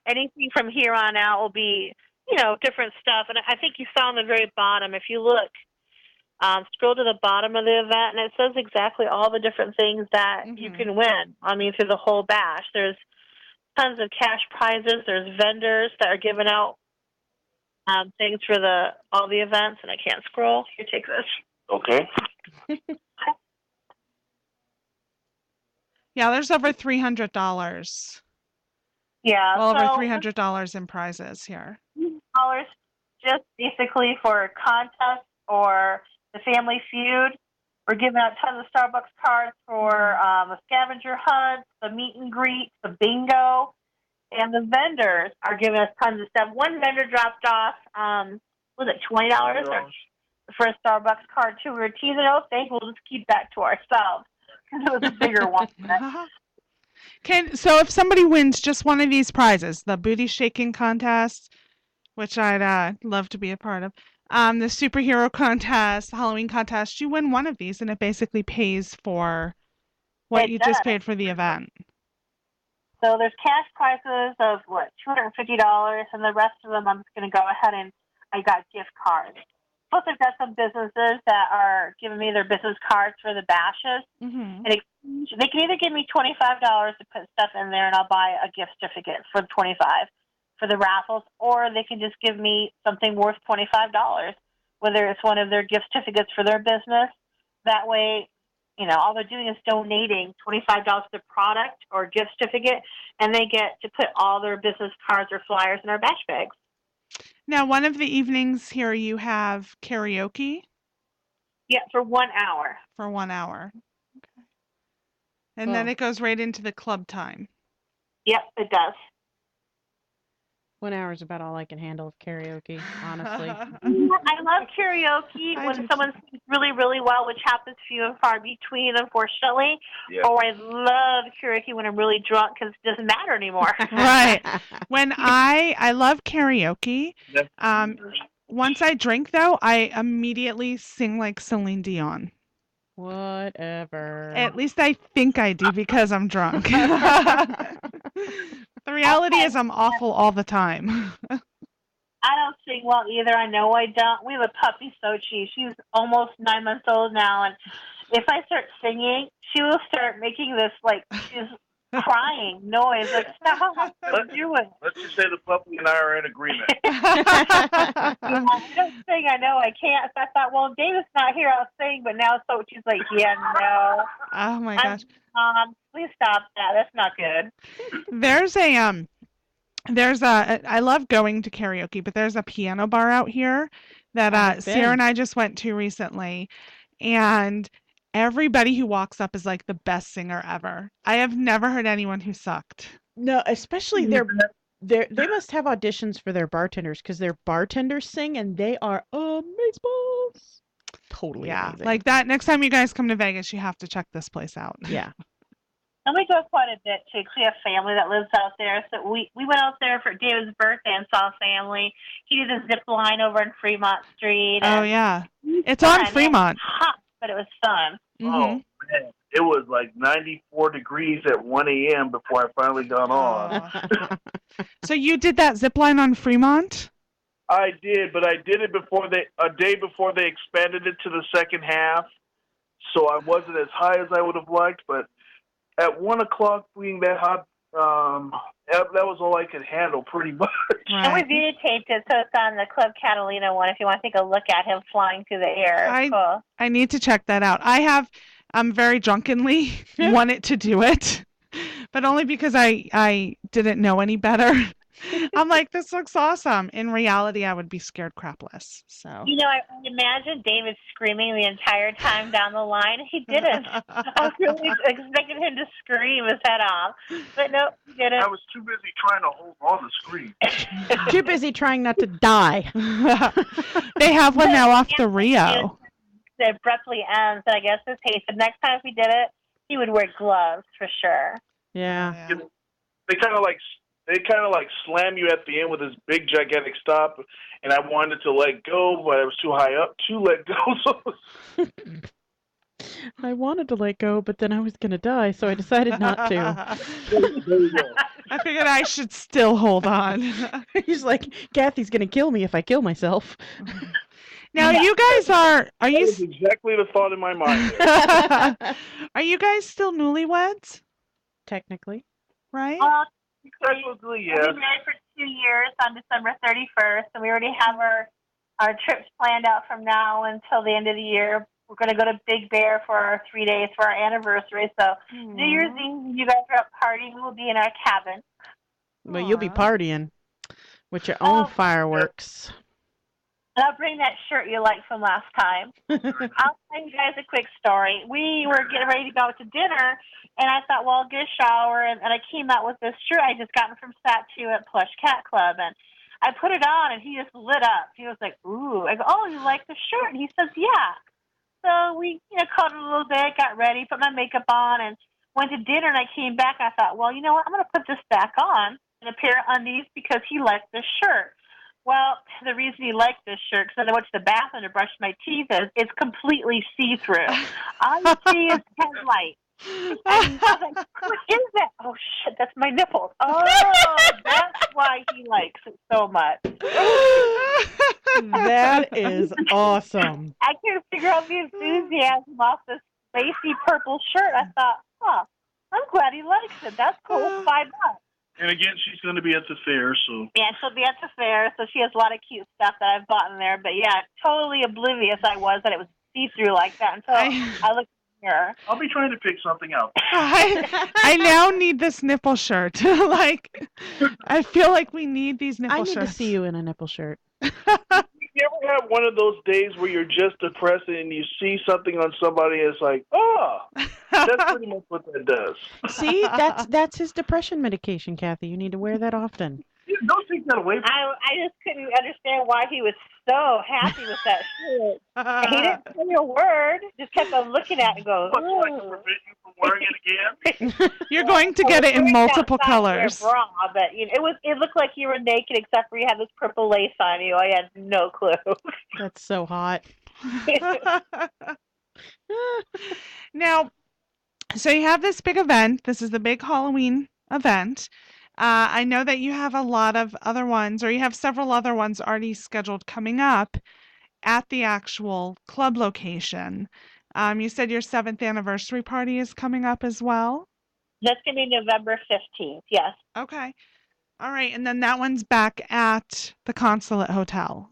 [SPEAKER 3] anything from here on out will be, different stuff. And I think you saw on the very bottom, if you look, scroll to the bottom of the event, and it says exactly all the different things that you can win. I mean, through the whole bash. There's tons of cash prizes. There's vendors that are giving out things for all the events, and I can't scroll. Here, take this.
[SPEAKER 4] Okay.
[SPEAKER 2] Yeah, there's over $300.
[SPEAKER 3] Yeah,
[SPEAKER 2] well, over $300 in prizes here.
[SPEAKER 3] $300 just basically for contests or the Family Feud. We're giving out tons of Starbucks cards for the scavenger hunt, the meet and greet, the bingo, and the vendors are giving us tons of stuff. One vendor dropped off, was it $20 for a Starbucks card too? We were teasing, thank we'll just keep that to ourselves because it was a bigger one.
[SPEAKER 2] So if somebody wins just one of these prizes, the booty shaking contest, which I'd love to be a part of, the superhero contest, Halloween contest, you win one of these and it basically pays for what you just paid for the event.
[SPEAKER 3] So there's cash prizes of $250, and the rest of them I'm just going to go ahead and I got gift cards. Plus, I've got some businesses that are giving me their business cards for the bashes.
[SPEAKER 2] Mm-hmm.
[SPEAKER 3] And they can either give me $25 to put stuff in there, and I'll buy a gift certificate for $25 for the raffles, or they can just give me something worth $25, whether it's one of their gift certificates for their business. That way, all they're doing is donating $25 to the product or gift certificate, and they get to put all their business cards or flyers in our bash bags.
[SPEAKER 2] Now, one of the evenings here, you have karaoke?
[SPEAKER 3] Yeah, for 1 hour.
[SPEAKER 2] For 1 hour. Okay. And then it goes right into the club time.
[SPEAKER 3] Yep, it does.
[SPEAKER 1] 1 hour is about all I can handle of karaoke, honestly.
[SPEAKER 3] I love karaoke when someone sings really, really well, which happens few and far between, unfortunately. Yeah. Or I love karaoke when I'm really drunk because it doesn't matter anymore.
[SPEAKER 2] Right. When I love karaoke. Once I drink, though, I immediately sing like Celine Dion.
[SPEAKER 1] Whatever.
[SPEAKER 2] At least I think I do because I'm drunk. The reality is I'm awful all the time.
[SPEAKER 3] I don't sing well either. I know I don't. We have a puppy, Sochi. She's almost 9 months old now, and if I start singing, she will start making this, she's crying noise. Stop. Let's do it.
[SPEAKER 4] Let's just say the puppy and I are in agreement.
[SPEAKER 3] I don't sing. I know I can't. So I thought, well, if David's not here, I'll sing. But now Sochi's like, yeah, no.
[SPEAKER 2] Oh, my gosh.
[SPEAKER 3] Please stop that. That's not good.
[SPEAKER 2] I love going to karaoke, but there's a piano bar out here that Sarah and I just went to recently, and everybody who walks up is like the best singer ever. I have never heard anyone who sucked.
[SPEAKER 1] No, especially they must have auditions for their bartenders because their bartenders sing and they are amazing. Totally amazing.
[SPEAKER 2] Like that. Next time you guys come to Vegas, you have to check this place out.
[SPEAKER 1] Yeah.
[SPEAKER 3] And we go quite a bit, too, because we have family that lives out there. So we went out there for David's birthday and saw family. He did a zip line over in Fremont Street.
[SPEAKER 2] Oh, yeah. It's on Fremont.
[SPEAKER 3] It was hot, but it was fun.
[SPEAKER 2] Mm-hmm.
[SPEAKER 4] Oh, man. It was like 94 degrees at 1 a.m. before I finally got on.
[SPEAKER 2] So you did that zip line on Fremont?
[SPEAKER 4] I did, but I did it a day before they expanded it to the second half, so I wasn't as high as I would have liked. But at 1 o'clock, being that hot, that was all I could handle, pretty much.
[SPEAKER 3] And we
[SPEAKER 2] Right.
[SPEAKER 3] videotaped it, so it's on the Club Catalina one if you want to take a look at him flying through the air. It's cool.
[SPEAKER 2] I need to check that out. I'm very drunkenly wanted to do it, but only because I didn't know any better. I'm like, this looks awesome. In reality, I would be scared crapless. So.
[SPEAKER 3] You know, I imagine David screaming the entire time down the line. He didn't. I really expected him to scream his head off, but no, he didn't.
[SPEAKER 4] I was too busy trying to hold on the screen.
[SPEAKER 1] Too busy trying not to die.
[SPEAKER 2] They have one now off the Rio.
[SPEAKER 3] It abruptly ends, and I guess his haste. The next time if we did it, he would wear gloves for sure.
[SPEAKER 1] Yeah.
[SPEAKER 4] They kind of like slam you at the end with this big gigantic stop, and I wanted to let go, but I was too high up to let go. So
[SPEAKER 1] I wanted to let go, but then I was going to die, so I decided not to.
[SPEAKER 4] there you go.
[SPEAKER 2] I figured I should still hold on.
[SPEAKER 1] He's like, Kathy's going to kill me if I kill myself.
[SPEAKER 2] Now you guys are
[SPEAKER 4] That
[SPEAKER 2] you
[SPEAKER 4] was exactly the thought in my mind.
[SPEAKER 2] are you guys still newlyweds?
[SPEAKER 1] Technically.
[SPEAKER 2] Right?
[SPEAKER 4] Technically,
[SPEAKER 3] We'll
[SPEAKER 4] yes.
[SPEAKER 3] be married for 2 years on December 31st, and we already have our trips planned out from now until the end of the year. We're going to go to Big Bear for our 3 days for our anniversary. So New Year's Eve, you guys are up partying. We'll be in our cabin.
[SPEAKER 1] Well, you'll be
[SPEAKER 2] Aw.
[SPEAKER 1] partying with your own fireworks.
[SPEAKER 3] And I'll bring that shirt you liked from last time. I'll tell you guys a quick story. We were getting ready to go out to dinner, and I thought, well, I'll get a shower, and I came out with this shirt I just gotten from Statue at Plush Cat Club, and I put it on, and he just lit up. He was like, ooh. I go, oh, you like the shirt? And he says, yeah. So we, caught it a little bit, got ready, put my makeup on, and went to dinner, and I came back, and I thought, well, you know what? I'm going to put this back on in a pair of undies because he liked this shirt. Well, the reason he liked this shirt, because I went to the bathroom to brush my teeth, is it's completely see-through. All you see is headlight. And I was like, what is that? Oh, shit, that's my nipples. Oh, that's why he likes it so much.
[SPEAKER 1] That is awesome.
[SPEAKER 3] I couldn't figure out the enthusiasm off this lacy purple shirt. I thought, I'm glad he likes it. That's cool. $5.
[SPEAKER 4] And again, she's going to be at the fair, so.
[SPEAKER 3] Yeah, she'll be at the fair, so she has a lot of cute stuff that I've bought in there. But yeah, totally oblivious I was that it was see-through like that until I looked in the mirror.
[SPEAKER 4] I'll be trying to pick something out.
[SPEAKER 2] I now need this nipple shirt. I feel like we need these nipple
[SPEAKER 1] I need
[SPEAKER 2] shirts.
[SPEAKER 1] to see you in a nipple shirt.
[SPEAKER 4] You ever have one of those days where you're just depressed and you see something on somebody and it's like, that's pretty much what that does.
[SPEAKER 1] See, that's his depression medication, Kathy. You need to wear that often.
[SPEAKER 4] Don't take that away from
[SPEAKER 3] I just couldn't understand why he was so happy with that shirt. He didn't say a word, just kept on looking at it and goes,
[SPEAKER 4] me. So I can prevent you from wearing it again.
[SPEAKER 2] You're going to get it in multiple colors.
[SPEAKER 3] Bra, but it looked like you were naked except for you had this purple lace on you. I had no clue.
[SPEAKER 1] That's so hot.
[SPEAKER 2] Now, so you have this big event. This is the big Halloween event. I know that you have a lot of other ones, or you have several other ones already scheduled coming up at the actual club location. You said your 7th anniversary party is coming up as well?
[SPEAKER 3] That's going to be November 15th, yes.
[SPEAKER 2] Okay. All right. And then that one's back at the Consulate Hotel.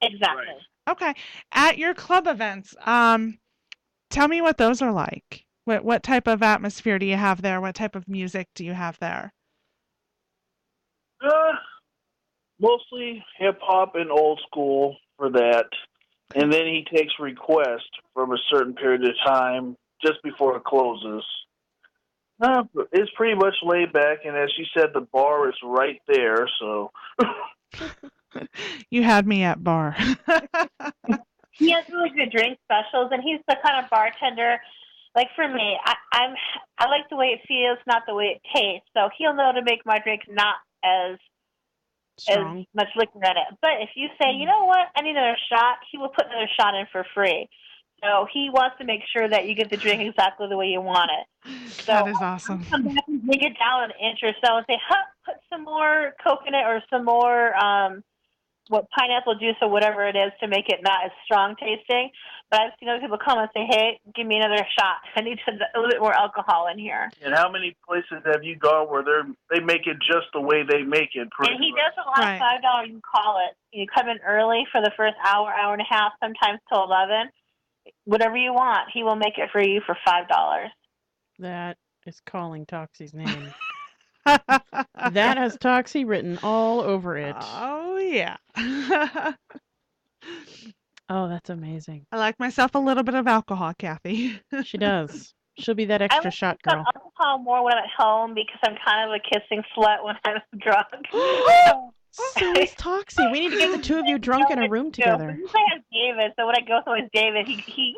[SPEAKER 3] Exactly.
[SPEAKER 4] Right.
[SPEAKER 2] Okay. At your club events, tell me what those are like. What type of atmosphere do you have there? What type of music do you have there?
[SPEAKER 4] Mostly hip-hop and old school for that. And then he takes requests from a certain period of time just before it closes. It's pretty much laid back, and as she said, the bar is right there, so.
[SPEAKER 2] You had me at bar.
[SPEAKER 3] He has really good drink specials, and he's the kind of bartender. Like for me, I like the way it feels, not the way it tastes. So he'll know to make my drink not as
[SPEAKER 1] Strong.
[SPEAKER 3] much liquor in it. But if you say, you know what, I need another shot, he will put another shot in for free. So he wants to make sure that you get the drink exactly the way you want it. So
[SPEAKER 2] That is awesome.
[SPEAKER 3] I'll come back and take it down an inch or so and say, put some more coconut or some more what pineapple juice or whatever it is to make it not as strong tasting. But I've seen other people come and say, "Hey, give me another shot. I need a little bit more alcohol in here."
[SPEAKER 4] And how many places have you gone where they make it just the way they make it?
[SPEAKER 3] And he does a lot
[SPEAKER 2] Right.
[SPEAKER 3] $5. You can call it. You come in early for the first hour, hour and a half, sometimes till 11. Whatever you want, he will make it for you for $5.
[SPEAKER 1] That is calling Toxie's name. That has Toxie written all over it.
[SPEAKER 2] Oh, yeah.
[SPEAKER 1] Oh, that's amazing.
[SPEAKER 2] I like myself a little bit of alcohol, Kathy.
[SPEAKER 1] She does. She'll be that
[SPEAKER 3] I
[SPEAKER 1] extra
[SPEAKER 3] like
[SPEAKER 1] shot
[SPEAKER 3] some
[SPEAKER 1] girl.
[SPEAKER 3] alcohol more when I'm at home because I'm kind of a kissing slut when I'm drunk.
[SPEAKER 1] So is Toxie. We need to get the two of you drunk in a room together.
[SPEAKER 3] Usually I have David, so when I go somewhere with David, he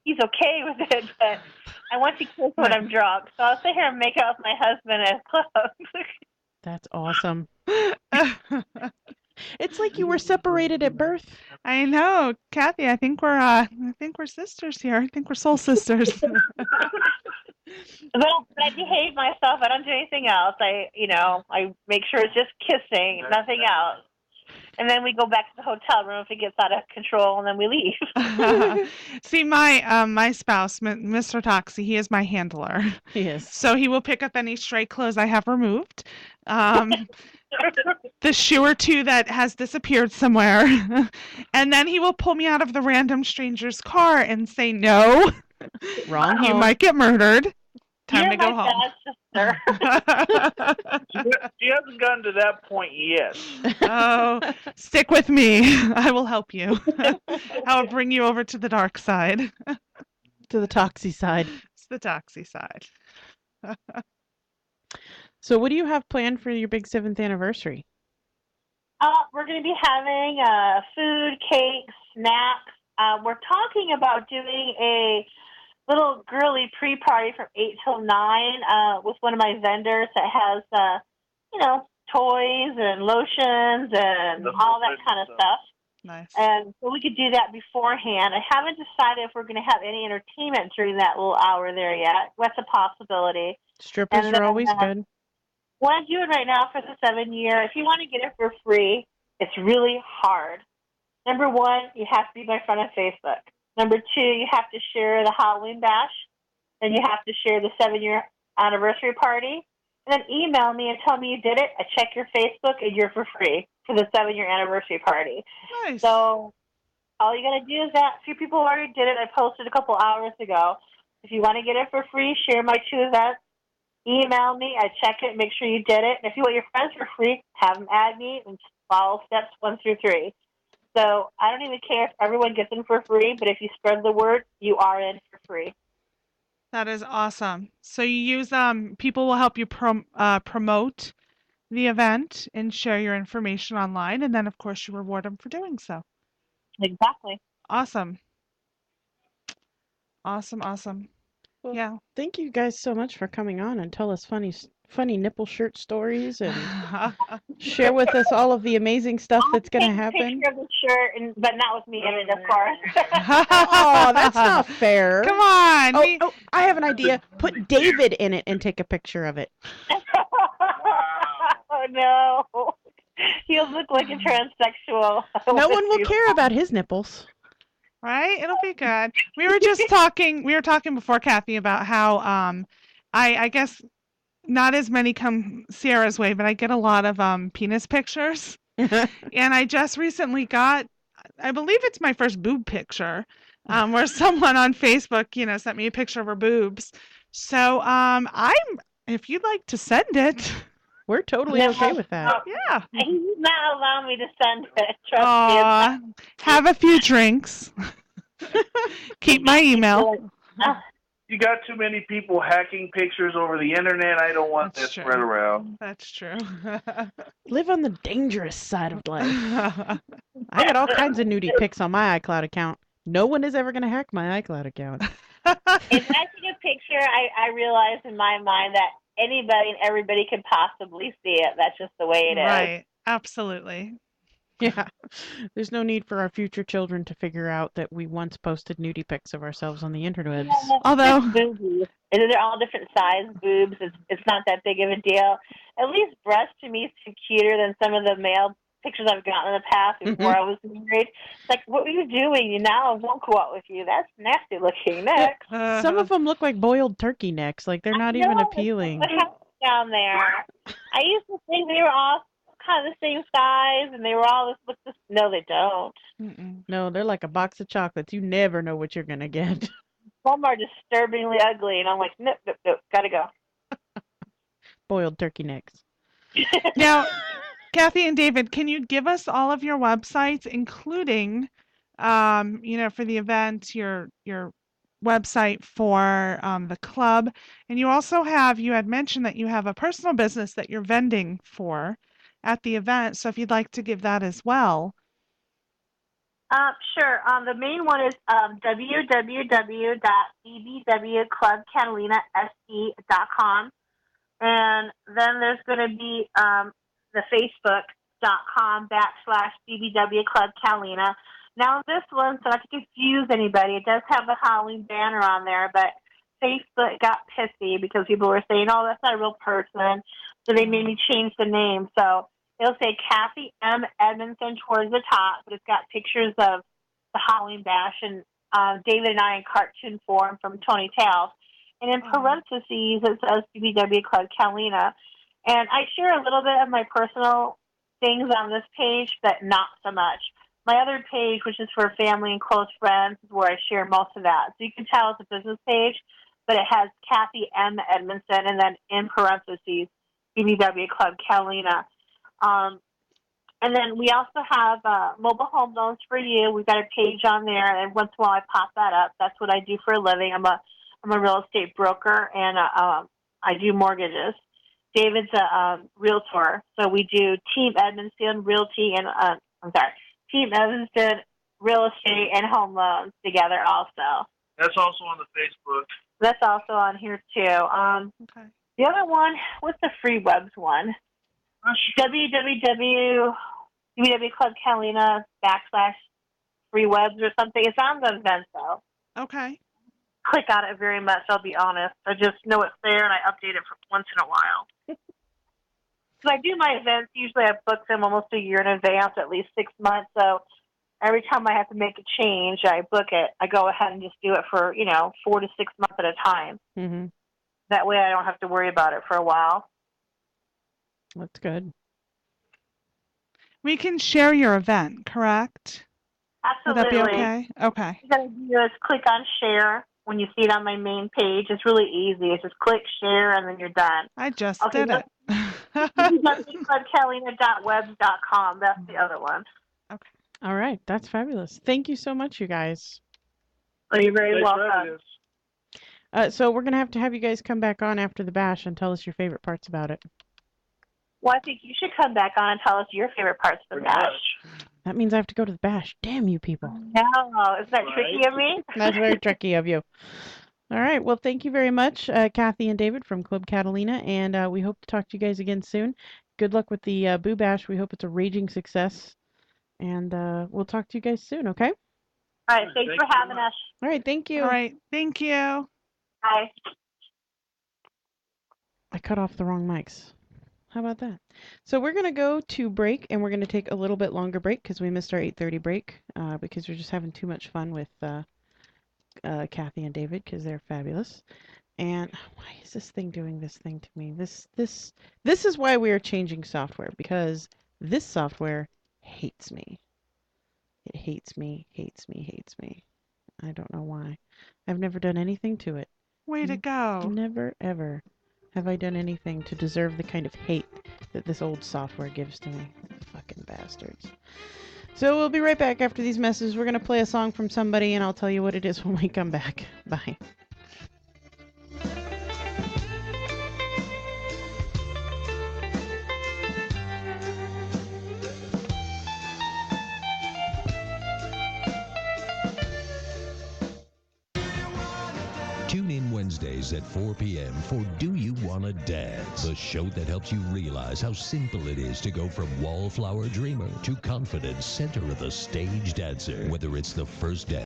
[SPEAKER 3] he's okay with it, but I want to kiss when I'm drunk. So I'll sit here and make out with my husband at clubs.
[SPEAKER 1] That's awesome. It's like you were separated at birth.
[SPEAKER 2] I know, Kathy. I think we're sisters here. I think we're soul sisters.
[SPEAKER 3] But I behave myself. I don't do anything else. I make sure it's just kissing, nothing else. And then we go back to the hotel room if it gets out of control, and then we leave.
[SPEAKER 2] See, my spouse, Mr. Toxie, he is my handler.
[SPEAKER 1] Yes.
[SPEAKER 2] So he will pick up any stray clothes I have removed. The shoe or two that has disappeared somewhere. And then he will pull me out of the random stranger's car and say, "No,
[SPEAKER 1] Wrong
[SPEAKER 2] you
[SPEAKER 1] home.
[SPEAKER 2] might get murdered. Time
[SPEAKER 3] You're
[SPEAKER 2] to go
[SPEAKER 3] my
[SPEAKER 2] home."
[SPEAKER 3] bad sister.
[SPEAKER 4] She hasn't gotten to that point yet.
[SPEAKER 2] Oh, stick with me. I will help you. I will bring you over to the dark side.
[SPEAKER 1] To the Toxie side.
[SPEAKER 2] It's the Toxie side.
[SPEAKER 1] So what do you have planned for your big 7th anniversary?
[SPEAKER 3] We're going to be having food, cakes, snacks. We're talking about doing a little girly pre-party from 8 till 9 with one of my vendors that has, toys and lotions and all that kind of stuff.
[SPEAKER 2] Nice.
[SPEAKER 3] And so we could do that beforehand. I haven't decided if we're going to have any entertainment during that little hour there yet. That's a possibility.
[SPEAKER 1] Strippers
[SPEAKER 3] And
[SPEAKER 1] are
[SPEAKER 3] then,
[SPEAKER 1] always good.
[SPEAKER 3] What I'm doing right now for the 7-year, if you want to get it for free, it's really hard. Number one, you have to be my friend on Facebook. Number two, you have to share the Halloween bash. Then you have to share the 7-year anniversary party. And then email me and tell me you did it. I check your Facebook and you're for free for the 7-year anniversary party.
[SPEAKER 2] Nice.
[SPEAKER 3] So all you got to do is that. A few people already did it. I posted a couple hours ago. If you want to get it for free, share my 2 events. Email me. I check it, make sure you did it. And if you want your friends for free, have them add me and follow steps 1 through 3. So I don't even care if everyone gets in for free, but if you spread the word, you are in for free.
[SPEAKER 2] That is awesome. So you use people will help you promote the event and share your information online, and then of course you reward them for doing so.
[SPEAKER 3] Exactly.
[SPEAKER 2] Awesome. Awesome.
[SPEAKER 1] Well,
[SPEAKER 2] Yeah.
[SPEAKER 1] Thank you guys so much for coming on and tell us funny nipple shirt stories and share with us all of the amazing stuff that's going to happen.
[SPEAKER 3] I'll take a picture of the shirt, but not with me in it, of course.
[SPEAKER 1] Oh, that's not fair.
[SPEAKER 2] Come on.
[SPEAKER 1] Oh, I have an idea. Put David in it and take a picture of it.
[SPEAKER 3] Oh, no. He'll look like a transsexual.
[SPEAKER 1] No one will care about his nipples.
[SPEAKER 2] Right? It'll be good. We were just talking before, Kathy, about how I guess not as many come Sierra's way, but I get a lot of penis pictures. And I just recently got, I believe it's my first boob picture, where someone on Facebook, sent me a picture of her boobs. So if you'd like to send it.
[SPEAKER 1] We're totally okay with that.
[SPEAKER 2] Yeah.
[SPEAKER 3] He's not allowing me to send it. Trust
[SPEAKER 2] Aw,
[SPEAKER 3] me.
[SPEAKER 2] have a few drinks. Keep my email.
[SPEAKER 4] You got too many people hacking pictures over the internet. I don't want
[SPEAKER 2] That's
[SPEAKER 4] that
[SPEAKER 2] true.
[SPEAKER 4] spread around.
[SPEAKER 2] That's true.
[SPEAKER 1] Live on the dangerous side of life. I got all kinds of nudie pics on my iCloud account. No one is ever going to hack my iCloud account.
[SPEAKER 3] If I take a picture, I realize in my mind that anybody and everybody can possibly see it. That's just the way it is.
[SPEAKER 2] Right. Absolutely.
[SPEAKER 1] Yeah. There's no need for our future children to figure out that we once posted nudie pics of ourselves on the interwebs.
[SPEAKER 2] Although
[SPEAKER 3] boobies. They're all different size boobs. It's not that big of a deal. At least breasts to me seem cuter than some of the male pictures I've gotten in the past before I was married. It's like, what were you doing? And now I won't go out with you. That's nasty looking necks.
[SPEAKER 1] Some of them look like boiled turkey necks. Like they're not
[SPEAKER 3] I
[SPEAKER 1] even
[SPEAKER 3] know,
[SPEAKER 1] appealing.
[SPEAKER 3] what happened down there? I used to think they were all kind of the same size, and they were all this. No, they don't.
[SPEAKER 2] Mm-mm.
[SPEAKER 1] No, they're like a box of chocolates. You never know what you're gonna get.
[SPEAKER 3] Some are disturbingly ugly, and I'm like, nope, nope, nope, gotta go.
[SPEAKER 1] Boiled turkey necks.
[SPEAKER 2] Now, Kathy and David, can you give us all of your websites, including, for the event, your website for the club, and you also you had mentioned that you have a personal business that you're vending for at the event. So if you'd like to give that as well.
[SPEAKER 3] Sure. The main one is www.bbwclubcatalina.se.com. And then there's going to be the facebook.com/BBW Club Catalina. Now, this one, so not to confuse anybody, it does have the Halloween banner on there, but Facebook got pissy because people were saying, oh, that's not a real person. So they made me change the name. So it'll say Kathy M. Edmondson towards the top, but it's got pictures of the Halloween Bash and David and I in cartoon form from Tony Tales. And in parentheses, it says BBW Club Catalina. And I share a little bit of my personal things on this page, but not so much. My other page, which is for family and close friends, is where I share most of that. So you can tell it's a business page, but it has Kathy M. Edmondson and then in parentheses, BBW Club Catalina. And then we also have mobile home loans for you. We've got a page on there, and once in a while I pop that up. That's what I do for a living. I'm a real estate broker, and I do mortgages. David's a realtor, so we do Team Edmondson Realty and Team Edmondson Real Estate and Home Loans together. Also,
[SPEAKER 4] That's also on the Facebook.
[SPEAKER 3] that's also on here too.
[SPEAKER 2] Okay.
[SPEAKER 3] The other one, what's the free webs one? www.clubcatalina.com/free webs or something. It's on the event though.
[SPEAKER 2] Okay.
[SPEAKER 3] Click on it very much, I'll be honest. I just know it's there and I update it once in a while. So I do my events, usually I book them almost a year in advance, at least 6 months. So every time I have to make a change, I book it. I go ahead and just do it for, 4 to 6 months at a time.
[SPEAKER 1] Mm-hmm.
[SPEAKER 3] That way I don't have to worry about it for a while.
[SPEAKER 1] That's good.
[SPEAKER 2] We can share your event, correct?
[SPEAKER 3] Absolutely.
[SPEAKER 2] Would that be okay? Okay.
[SPEAKER 3] What you got to do is click on share when you see it on my main page. It's really easy. It's just click share and then you're done.
[SPEAKER 2] I just did it.
[SPEAKER 3] www.clubcatalina.webs.com. That's the other one.
[SPEAKER 2] Okay.
[SPEAKER 1] All right. That's fabulous. Thank you so much, you guys.
[SPEAKER 3] Oh, you're very
[SPEAKER 4] Thanks for
[SPEAKER 3] welcome.
[SPEAKER 4] having us.
[SPEAKER 1] So we're going to have you guys come back on after the bash and tell us your favorite parts about it.
[SPEAKER 3] Well, I think you should come back on and tell us your favorite parts of the
[SPEAKER 4] Pretty
[SPEAKER 3] bash.
[SPEAKER 4] much.
[SPEAKER 1] That means I have to go to the bash. Damn you people.
[SPEAKER 3] No, isn't that tricky of me?
[SPEAKER 1] That's very tricky of you. All right. Well, thank you very much, Kathy and David from Club Catalina, and we hope to talk to you guys again soon. Good luck with the Boo Bash. We hope it's a raging success, and we'll talk to you guys soon, okay?
[SPEAKER 3] All right, thanks for having us.
[SPEAKER 1] All right. Thank you.
[SPEAKER 2] All right. Thank you.
[SPEAKER 3] Bye.
[SPEAKER 1] I cut off the wrong mics. How about that? So we're going to go to break, and we're going to take a little bit longer break because we missed our 8:30 break because we're just having too much fun with Kathy and David because they're fabulous. And why is this thing doing this thing to me? This is why we are changing software, because this software hates me. It hates me, hates me, hates me. I don't know why. I've never done anything to it.
[SPEAKER 2] Way to go.
[SPEAKER 1] Never, ever have I done anything to deserve the kind of hate that this old software gives to me. Fucking bastards. So we'll be right back after these messages. We're going to play a song from somebody, and I'll tell you what it is when we come back. Bye.
[SPEAKER 5] Tune in Wednesdays at 4 p.m. for Do You Wanna Dance? The show that helps you realize how simple it is to go from wallflower dreamer to confident center of the stage dancer. Whether it's the first dance